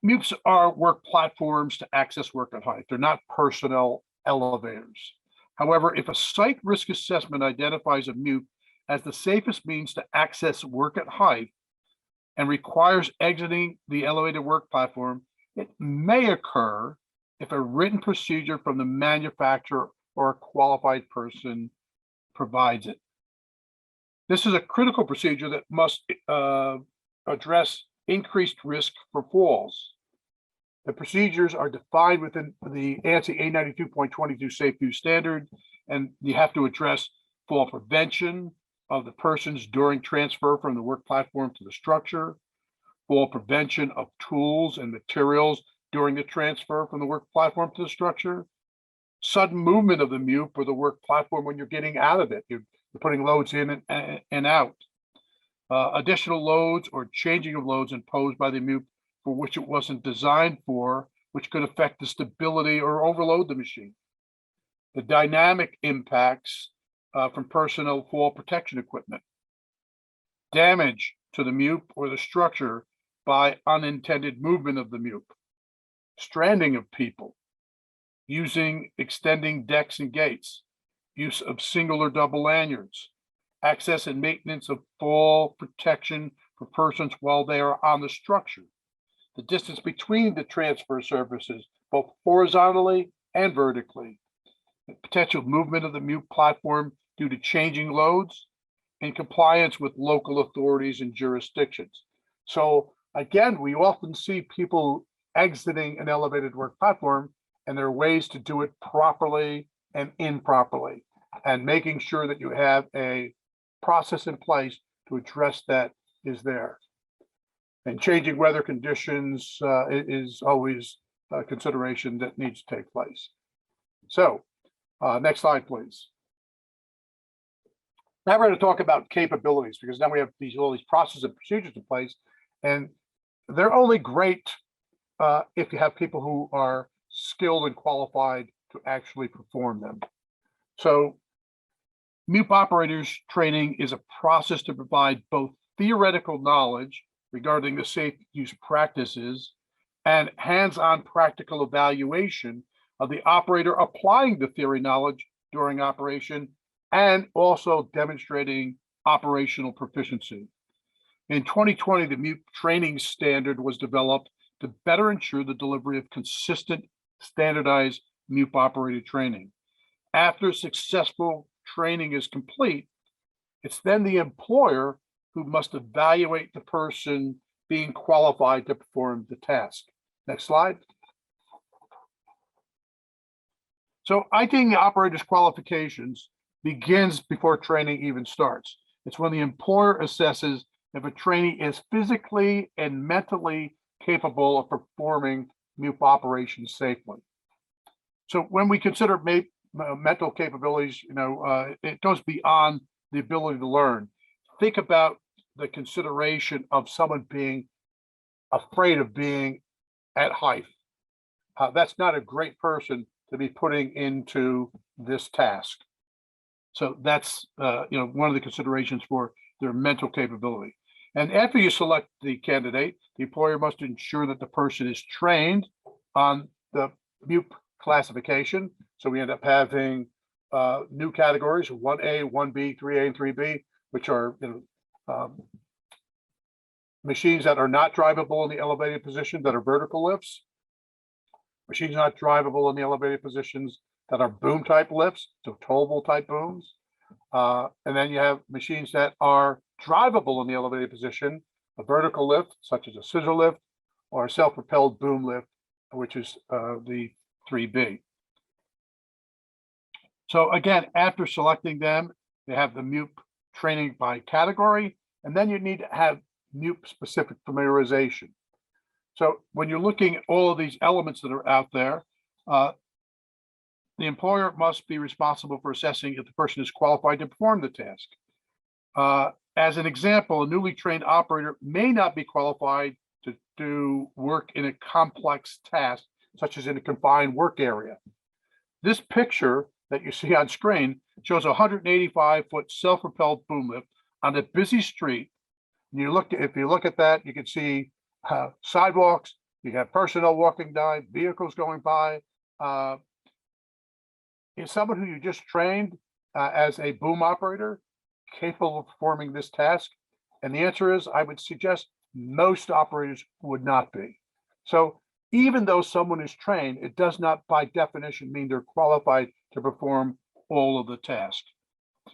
MUPs are work platforms to access work at height. They're not personnel elevators. However, if a site risk assessment identifies a MUP as the safest means to access work at height and requires exiting the elevated work platform, it may occur if a written procedure from the manufacturer or a qualified person provides it. This is a critical procedure that must address increased risk for falls. The procedures are defined within the ANSI A92.22 Safe Use Standard, and you have to address fall prevention of the persons during transfer from the work platform to the structure, fall prevention of tools and materials during the transfer from the work platform to the structure, sudden movement of the MUP or the work platform when you're getting out of it. You're putting loads in and out. Additional loads or changing of loads imposed by the MUP for which it wasn't designed for, which could affect the stability or overload the machine. The dynamic impacts from personal fall protection equipment. Damage to the MUP or the structure by unintended movement of the MUP, stranding of people, using extending decks and gates, use of single or double lanyards, access and maintenance of fall protection for persons while they are on the structure, the distance between the transfer surfaces, both horizontally and vertically, the potential movement of the MUP platform due to changing loads, in compliance with local authorities and jurisdictions. So again, we often see people exiting an elevated work platform, and there are ways to do it properly and improperly, and making sure that you have a process in place to address that is there. And changing weather conditions is always a consideration that needs to take place. So next slide, please. Now we're going to talk about capabilities, because now we have all these processes and procedures in place, and they're only great if you have people who are skilled and qualified to actually perform them. So MUP operators training is a process to provide both theoretical knowledge regarding the safe use practices and hands-on practical evaluation of the operator applying the theory knowledge during operation, and also demonstrating operational proficiency. In 2020, the MUP training standard was developed to better ensure the delivery of consistent, standardized MUP operated training. After successful training is complete, it's then the employer who must evaluate the person being qualified to perform the task. Next slide. So ITing the operator's qualifications begins before training even starts. It's when the employer assesses if a trainee is physically and mentally capable of performing MUP operations safely. So when we consider mental capabilities, it goes beyond the ability to learn. Think about the consideration of someone being afraid of being at height. That's not a great person to be putting into this task. So that's one of the considerations for their mental capability. And after you select the candidate, the employer must ensure that the person is trained on the MUP classification. So we end up having new categories: 1A, 1B, 3A, and 3B, which are machines that are not drivable in the elevated position that are vertical lifts, machines not drivable in the elevated positions that are boom type lifts, so towable type booms. And then you have machines that are drivable in the elevated position, a vertical lift, such as a scissor lift, or a self-propelled boom lift, which is the 3B. So again, after selecting them, they have the MUP training by category, and then you need to have MUP specific familiarization. So when you're looking at all of these elements that are out there, the employer must be responsible for assessing if the person is qualified to perform the task. As an example, a newly trained operator may not be qualified to do work in a complex task, such as in a confined work area. This picture that you see on screen shows a 185-foot self-propelled boom lift on a busy street. And if you look at that, you can see sidewalks, you have personnel walking by, vehicles going by. Is someone who you just trained as a boom operator capable of performing this task? And the answer is, I would suggest most operators would not be. So even though someone is trained, it does not by definition mean they're qualified to perform all of the tasks.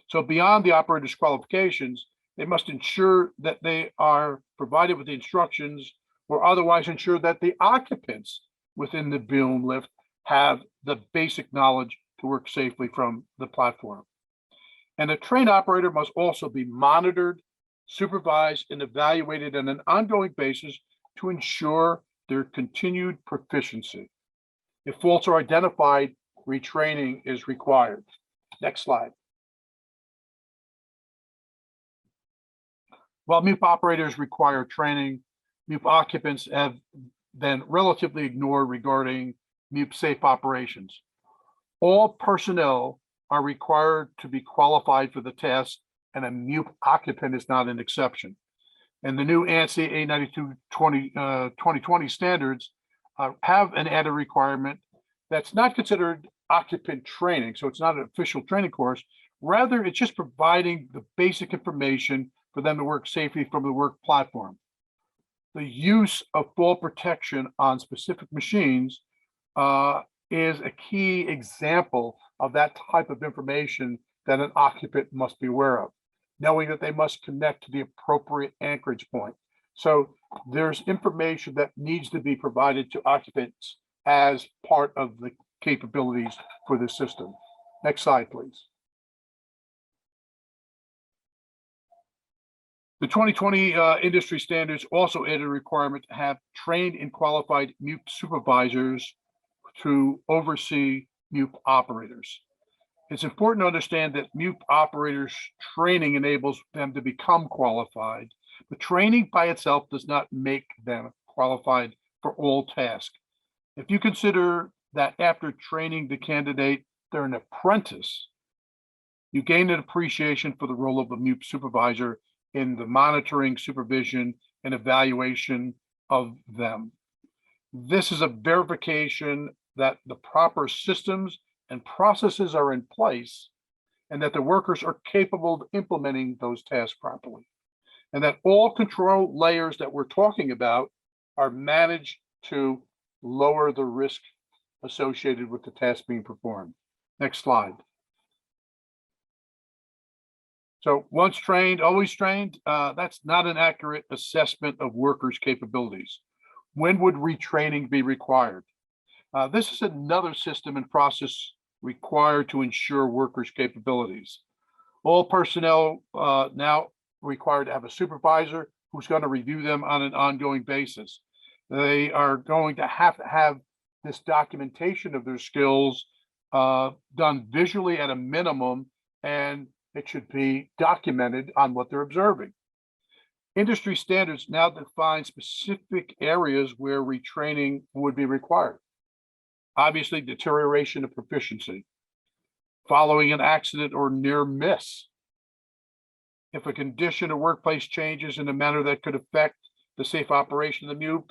So beyond the operator's qualifications, they must ensure that they are provided with the instructions, or otherwise ensure that the occupants within the boom lift have the basic knowledge to work safely from the platform. And a trained operator must also be monitored, supervised, and evaluated on an ongoing basis to ensure their continued proficiency. If faults are identified, retraining is required. Next slide. While MUP operators require training, MUP occupants have been relatively ignored regarding MUP safe operations. All personnel are required to be qualified for the task, and a MUP occupant is not an exception. And the new ANSI A92 2020 standards have an added requirement that's not considered occupant training. So it's not an official training course. Rather, it's just providing the basic information for them to work safely from the work platform. The use of fall protection on specific machines is a key example of that type of information that an occupant must be aware of, knowing that they must connect to the appropriate anchorage point. So there's information that needs to be provided to occupants as part of the capabilities for this system. Next slide, please. The 2020 industry standards also added a requirement to have trained and qualified MUP supervisors to oversee MUP operators. It's important to understand that MUP operators training enables them to become qualified, but training by itself does not make them qualified for all tasks. If you consider that after training the candidate, they're an apprentice, you gain an appreciation for the role of a MUP supervisor in the monitoring, supervision, and evaluation of them. This is a verification that the proper systems and processes are in place and that the workers are capable of implementing those tasks properly, and that all control layers that we're talking about are managed to lower the risk associated with the task being performed. Next slide. So once trained, always trained, that's not an accurate assessment of workers' capabilities. When would retraining be required? This is another system and process required to ensure workers' capabilities. All personnel now required to have a supervisor who's going to review them on an ongoing basis. They are going to have this documentation of their skills done visually at a minimum, and it should be documented on what they're observing. Industry standards now define specific areas where retraining would be required. Obviously, deterioration of proficiency, following an accident or near miss. If a condition or workplace changes in a manner that could affect the safe operation of the MUP,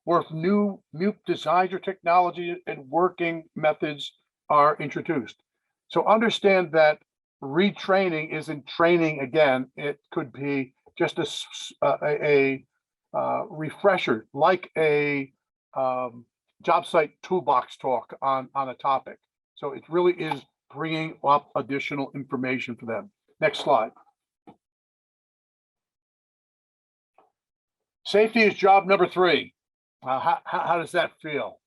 or if new MUP designs or technology and working methods are introduced. So understand that retraining isn't training again. It could be just a refresher, like a job site toolbox talk on a topic. So it really is bringing up additional information for them. Next slide. Safety is job number 3. How does that feel?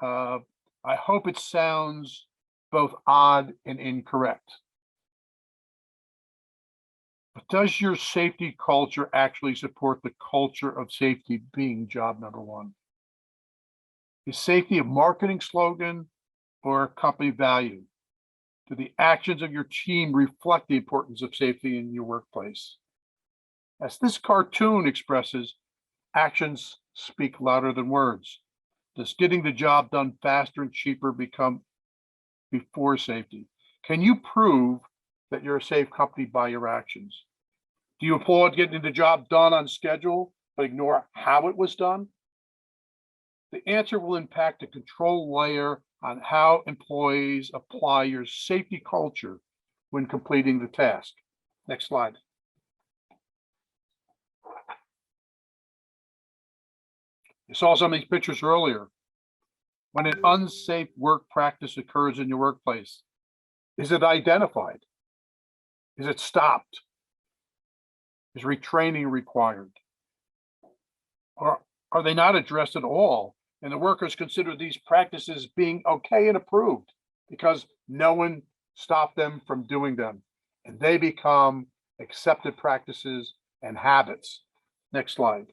I hope it sounds both odd and incorrect. But does your safety culture actually support the culture of safety being job number 1? Is safety a marketing slogan or a company value? Do the actions of your team reflect the importance of safety in your workplace? As this cartoon expresses, actions speak louder than words. Does getting the job done faster and cheaper become before safety? Can you prove that you're a safe company by your actions? Do you applaud getting the job done on schedule, but ignore how it was done? The answer will impact the control layer on how employees apply your safety culture when completing the task. Next slide. You saw some of these pictures earlier. When an unsafe work practice occurs in your workplace, is it identified? Is it stopped? Is retraining required? Or are they not addressed at all? And the workers consider these practices being okay and approved because no one stopped them from doing them. And they become accepted practices and habits. Next slide.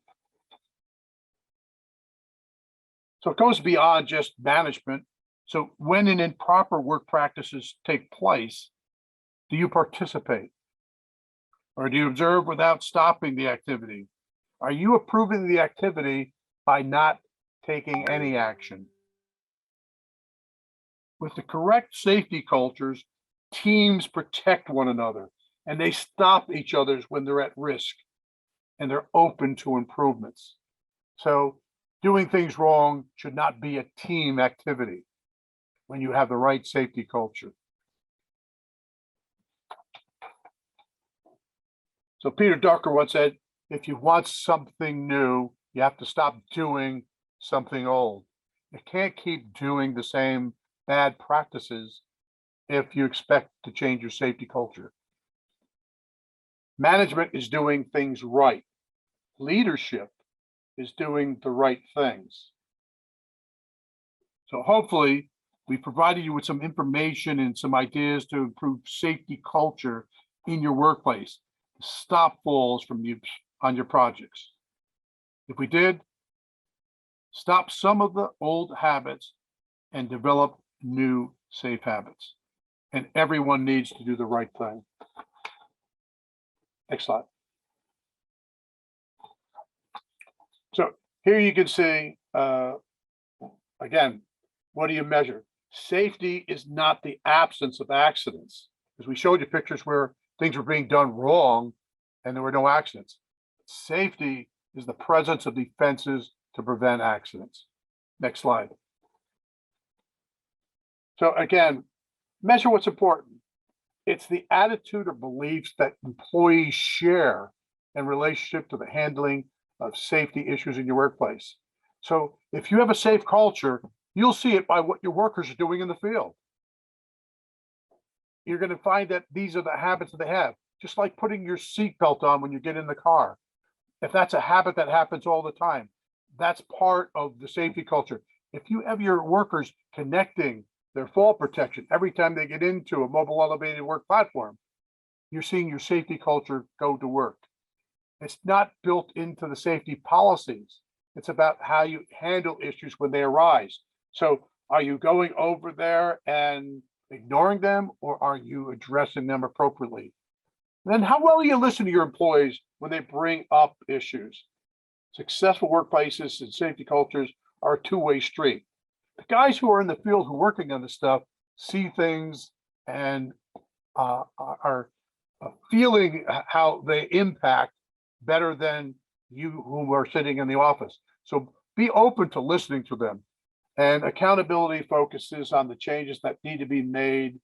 So it goes beyond just management. So when an improper work practices take place, do you participate? Or do you observe without stopping the activity? Are you approving the activity by not taking any action? With the correct safety cultures, teams protect one another and they stop each other's when they're at risk. and they're open to improvements. So doing things wrong should not be a team activity when you have the right safety culture. So Peter Drucker once said, if you want something new, you have to stop doing something old. You can't keep doing the same bad practices if you expect to change your safety culture. Management is doing things right. Leadership is doing the right things. So hopefully we provided you with some information and some ideas to improve safety culture in your workplace. Stop falls from you on your projects. If we did, stop some of the old habits and develop new safe habits. And everyone needs to do the right thing. Next slide. So here you can see, again, what do you measure? Safety is not the absence of accidents, because we showed you pictures where things were being done wrong and there were no accidents. Safety is the presence of defenses to prevent accidents. Next slide. So again, measure what's important. It's the attitude or beliefs that employees share in relationship to the handling of safety issues in your workplace. So if you have a safe culture, you'll see it by what your workers are doing in the field. You're going to find that these are the habits that they have, just like putting your seatbelt on when you get in the car. If that's a habit that happens all the time, that's part of the safety culture. If you have your workers connecting their fall protection every time they get into a mobile elevated work platform, you're seeing your safety culture go to work. It's not built into the safety policies. It's about how you handle issues when they arise. So are you going over there and ignoring them, or are you addressing them appropriately? And then how well do you listen to your employees when they bring up issues? Successful workplaces and safety cultures are a two-way street. The guys who are in the field who are working on this stuff see things and are feeling how they impact better than you who are sitting in the office. So be open to listening to them. And accountability focuses on the changes that need to be made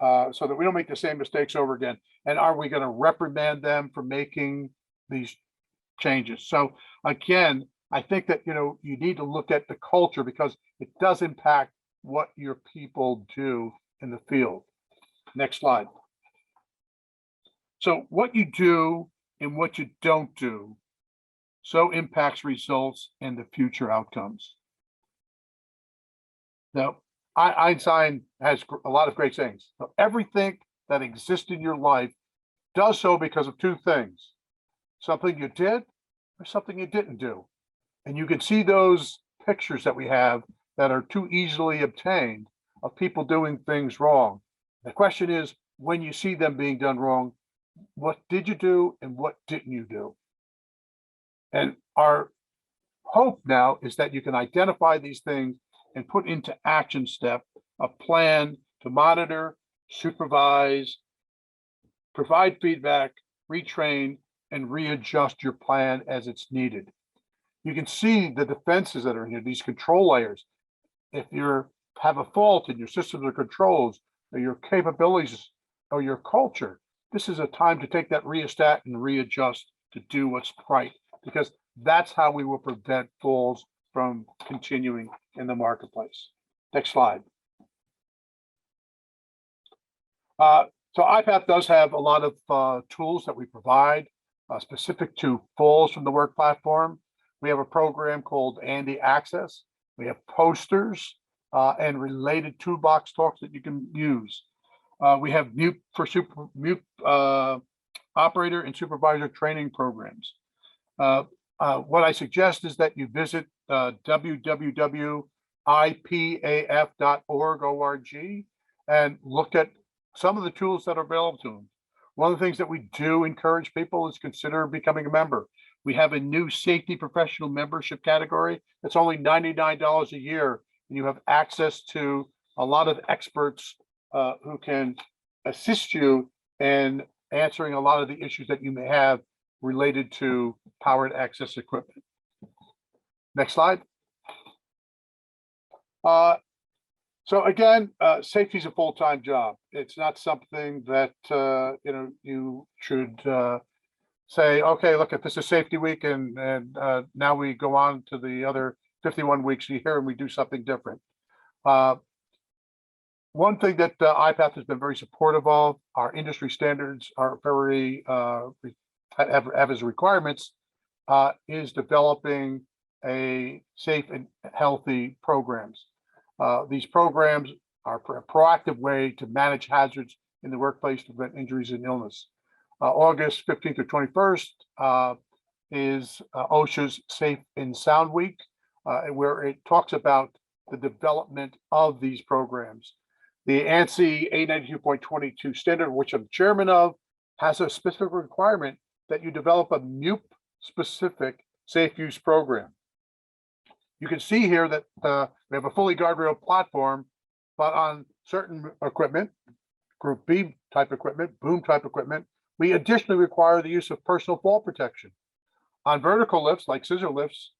so that we don't make the same mistakes over again. And are we going to reprimand them for making these changes? So again, I think that, you need to look at the culture because it does impact what your people do in the field. Next slide. So what you do and what you don't do so impacts results and the future outcomes. Now, Einstein has a lot of great sayings. So everything that exists in your life does so because of two things: something you did or something you didn't do. And you can see those pictures that we have that are too easily obtained of people doing things wrong. The question is, when you see them being done wrong, what did you do and what didn't you do? And our hope now is that you can identify these things and put into action step a plan to monitor, supervise, provide feedback, retrain, and readjust your plan as it's needed. You can see the defenses that are in here, these control layers. If you have a fault in your systems or controls or your capabilities or your culture, this is a time to take that rheostat and readjust to do what's right, because that's how we will prevent falls from continuing in the marketplace. Next slide. So IPAF does have a lot of tools that we provide specific to falls from the work platform. We have a program called Andy Access. We have posters and related toolbox talks that you can use. We have mute operator and supervisor training programs. What I suggest is that you visit www.ipaf.org and look at some of the tools that are available to them. One of the things that we do encourage people is consider becoming a member. We have a new safety professional membership category that's only $99 a year, and you have access to a lot of experts who can assist you in answering a lot of the issues that you may have related to powered access equipment. Next slide. So again, safety is a full-time job. It's not something that you should say, okay, look, at this is safety week, and now we go on to the other 51 weeks a year and we do something different. One thing that IPAF has been very supportive of, our industry standards are very have as requirements, is developing a safe and healthy programs. These programs are a proactive way to manage hazards in the workplace to prevent injuries and illness. August 15th to 21st is OSHA's Safe and Sound Week, where it talks about the development of these programs. The ANSI 892.22 standard, which I'm chairman of, has a specific requirement that you develop a MUP-specific safe use program. You can see here that we have a fully guardrail platform, but on certain equipment, Group B type equipment, boom type equipment, we additionally require the use of personal fall protection. On vertical lifts, like scissor lifts,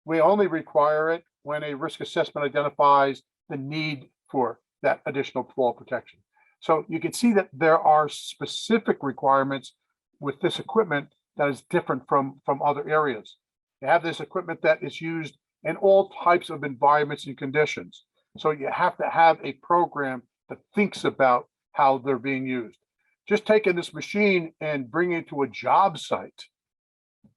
we only require it when a risk assessment identifies the need for that additional fall protection. So you can see that there are specific requirements with this equipment that is different from other areas. You have this equipment that is used in all types of environments and conditions. So you have to have a program that thinks about how they're being used. Just taking this machine and bringing it to a job site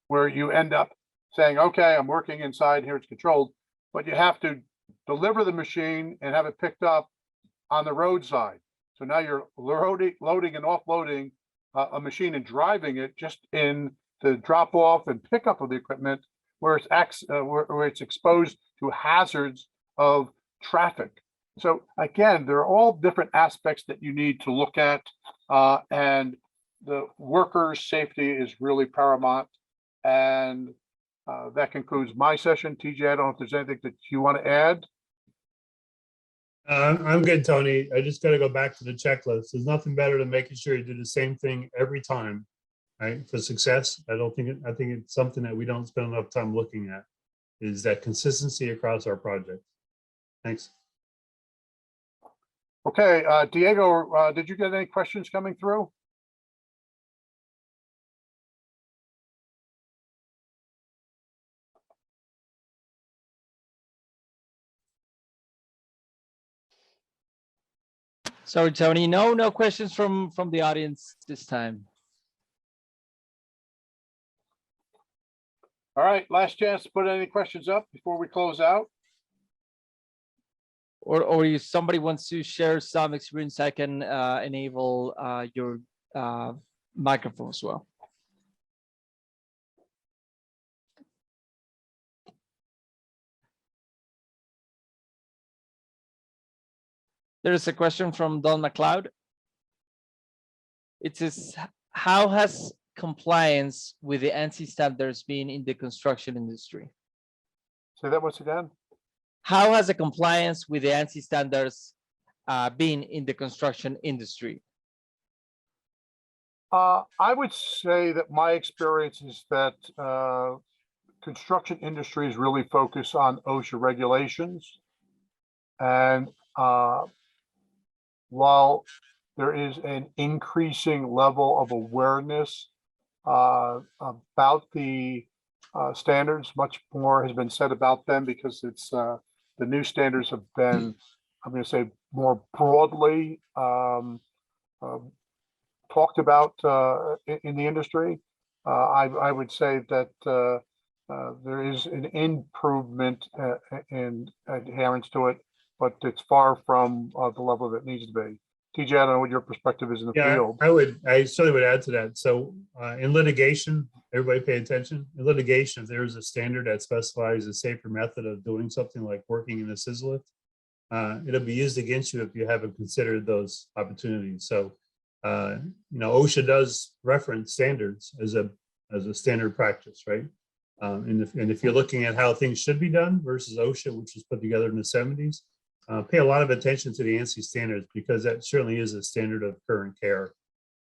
where you end up saying, okay, I'm working inside here, it's controlled, but you have to deliver the machine and have it picked up on the roadside. So now you're loading and offloading a machine and driving it just in the drop off and pickup of the equipment where it's exposed to hazards of traffic. So again, there are all different aspects that you need to look at, and the workers' safety is really paramount. And that concludes my session. TJ, I don't know if there's anything that you want to add. I'm good, Tony. I just got to go back to the checklist. There's nothing better than making sure you do the same thing every time, right? For success, I think it's something that we don't spend enough time looking at, is that consistency across our project. Thanks. Okay, Diego, did you get any questions coming through? Sorry, Tony. No questions from the audience this time. All right, last chance to put any questions up before we close out. Or if somebody wants to share some experience, I can enable your microphone as well. There is a question from Don McLeod. It says, how has compliance with the ANSI standards been in the construction industry? Say that once again. How has the compliance with the ANSI standards been in the construction industry? I would say that my experience is that construction industries really focus on OSHA regulations. And while there is an increasing level of awareness about the standards, much more has been said about them because it's the new standards have been, I'm going to say, more broadly talked about in the industry. I would say that there is an improvement in adherence to it, but it's far from the level that it needs to be. TJ, I don't know what your perspective is in the field. I certainly would add to that. So in litigation, everybody pay attention. In litigation, if there is a standard that specifies a safer method of doing something like working in a scissor lift, it'll be used against you if you haven't considered those opportunities. So OSHA does reference standards as a standard practice, right? And if you're looking at how things should be done versus OSHA, which was put together in the 70s, pay a lot of attention to the ANSI standards, because that certainly is a standard of current care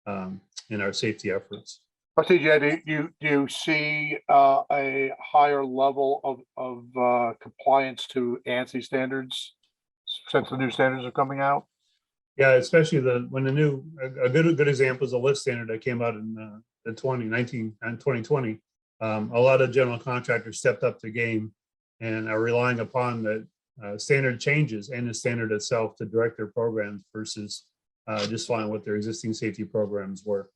in our safety efforts. But TJ, do you see a higher level of compliance to ANSI standards since the new standards are coming out? Yeah, especially when the new, a good example is a lift standard that came out in the 2019 and 2020. A lot of general contractors stepped up the game and are relying upon the standard changes and the standard itself to direct their programs versus just following what their existing safety programs were.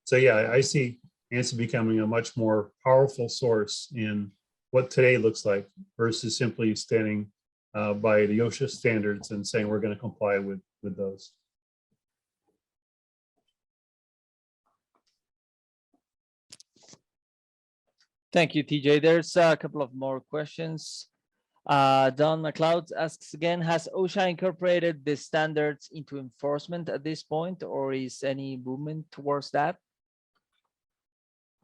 So yeah, I see ANSI becoming a much more powerful source in what today looks like versus simply standing by the OSHA standards and saying we're going to comply with those. Thank you, TJ. There's a couple of more questions. Don McLeod asks again, has OSHA incorporated the standards into enforcement at this point, or is any movement towards that?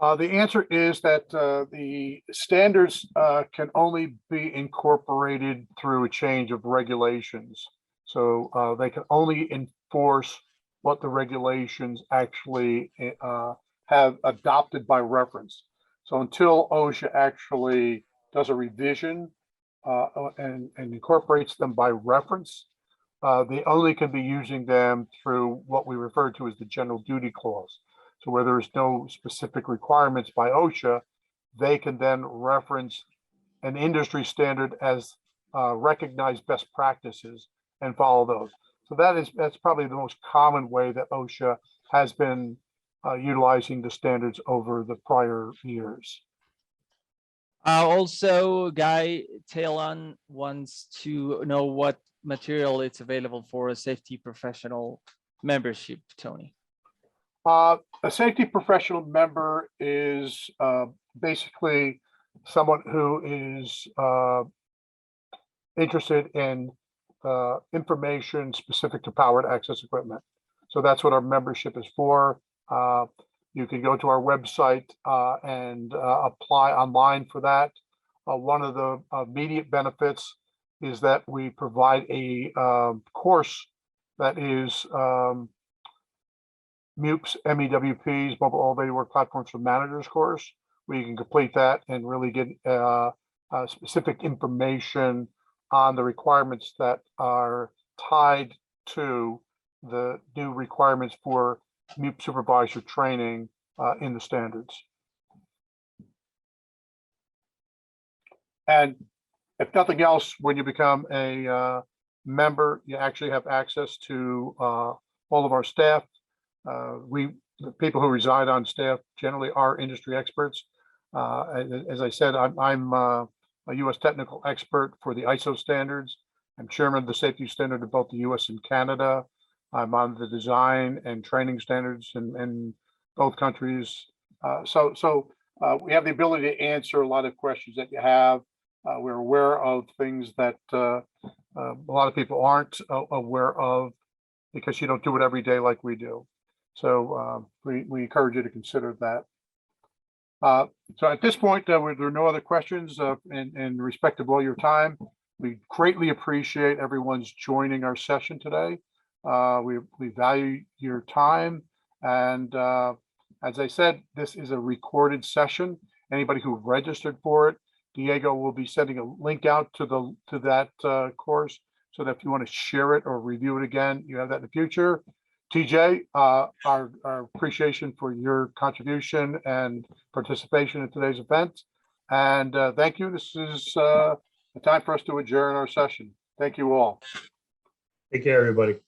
The answer is that the standards can only be incorporated through a change of regulations. So they can only enforce what the regulations actually have adopted by reference. So until OSHA actually does a revision and incorporates them by reference, they only can be using them through what we refer to as the general duty clause. So where there is no specific requirements by OSHA, they can then reference an industry standard as recognized best practices and follow those. So that's probably the most common way that OSHA has been utilizing the standards over the prior years. Also, Guy Talon wants to know what material it's available for a safety professional membership, Tony. A safety professional member is basically someone who is interested in information specific to powered access equipment. So that's what our membership is for. You can go to our website and apply online for that. One of the immediate benefits is that we provide a course that is MUPS, MEWPs, Mobile Elevator Work Platforms for Managers course, where you can complete that and really get specific information on the requirements that are tied to the new requirements for MUP supervisor training in the standards. And if nothing else, when you become a member, you actually have access to all of our staff. The people who reside on staff generally are industry experts. As I said, I'm a U.S. technical expert for the ISO standards. I'm chairman of the safety standard of both the U.S. and Canada. I'm on the design and training standards in both countries. So we have the ability to answer a lot of questions that you have. We're aware of things that a lot of people aren't aware of because you don't do it every day like we do. So we encourage you to consider that. So at this point, there are no other questions in respect of all your time. We greatly appreciate everyone's joining our session today. We value your time. And as I said, this is a recorded session. Anybody who registered for it, Diego will be sending a link out to that course so that if you want to share it or review it again, you have that in the future. TJ, our appreciation for your contribution and participation in today's event. And thank you. This is the time for us to adjourn our session. Thank you all. Take care, everybody.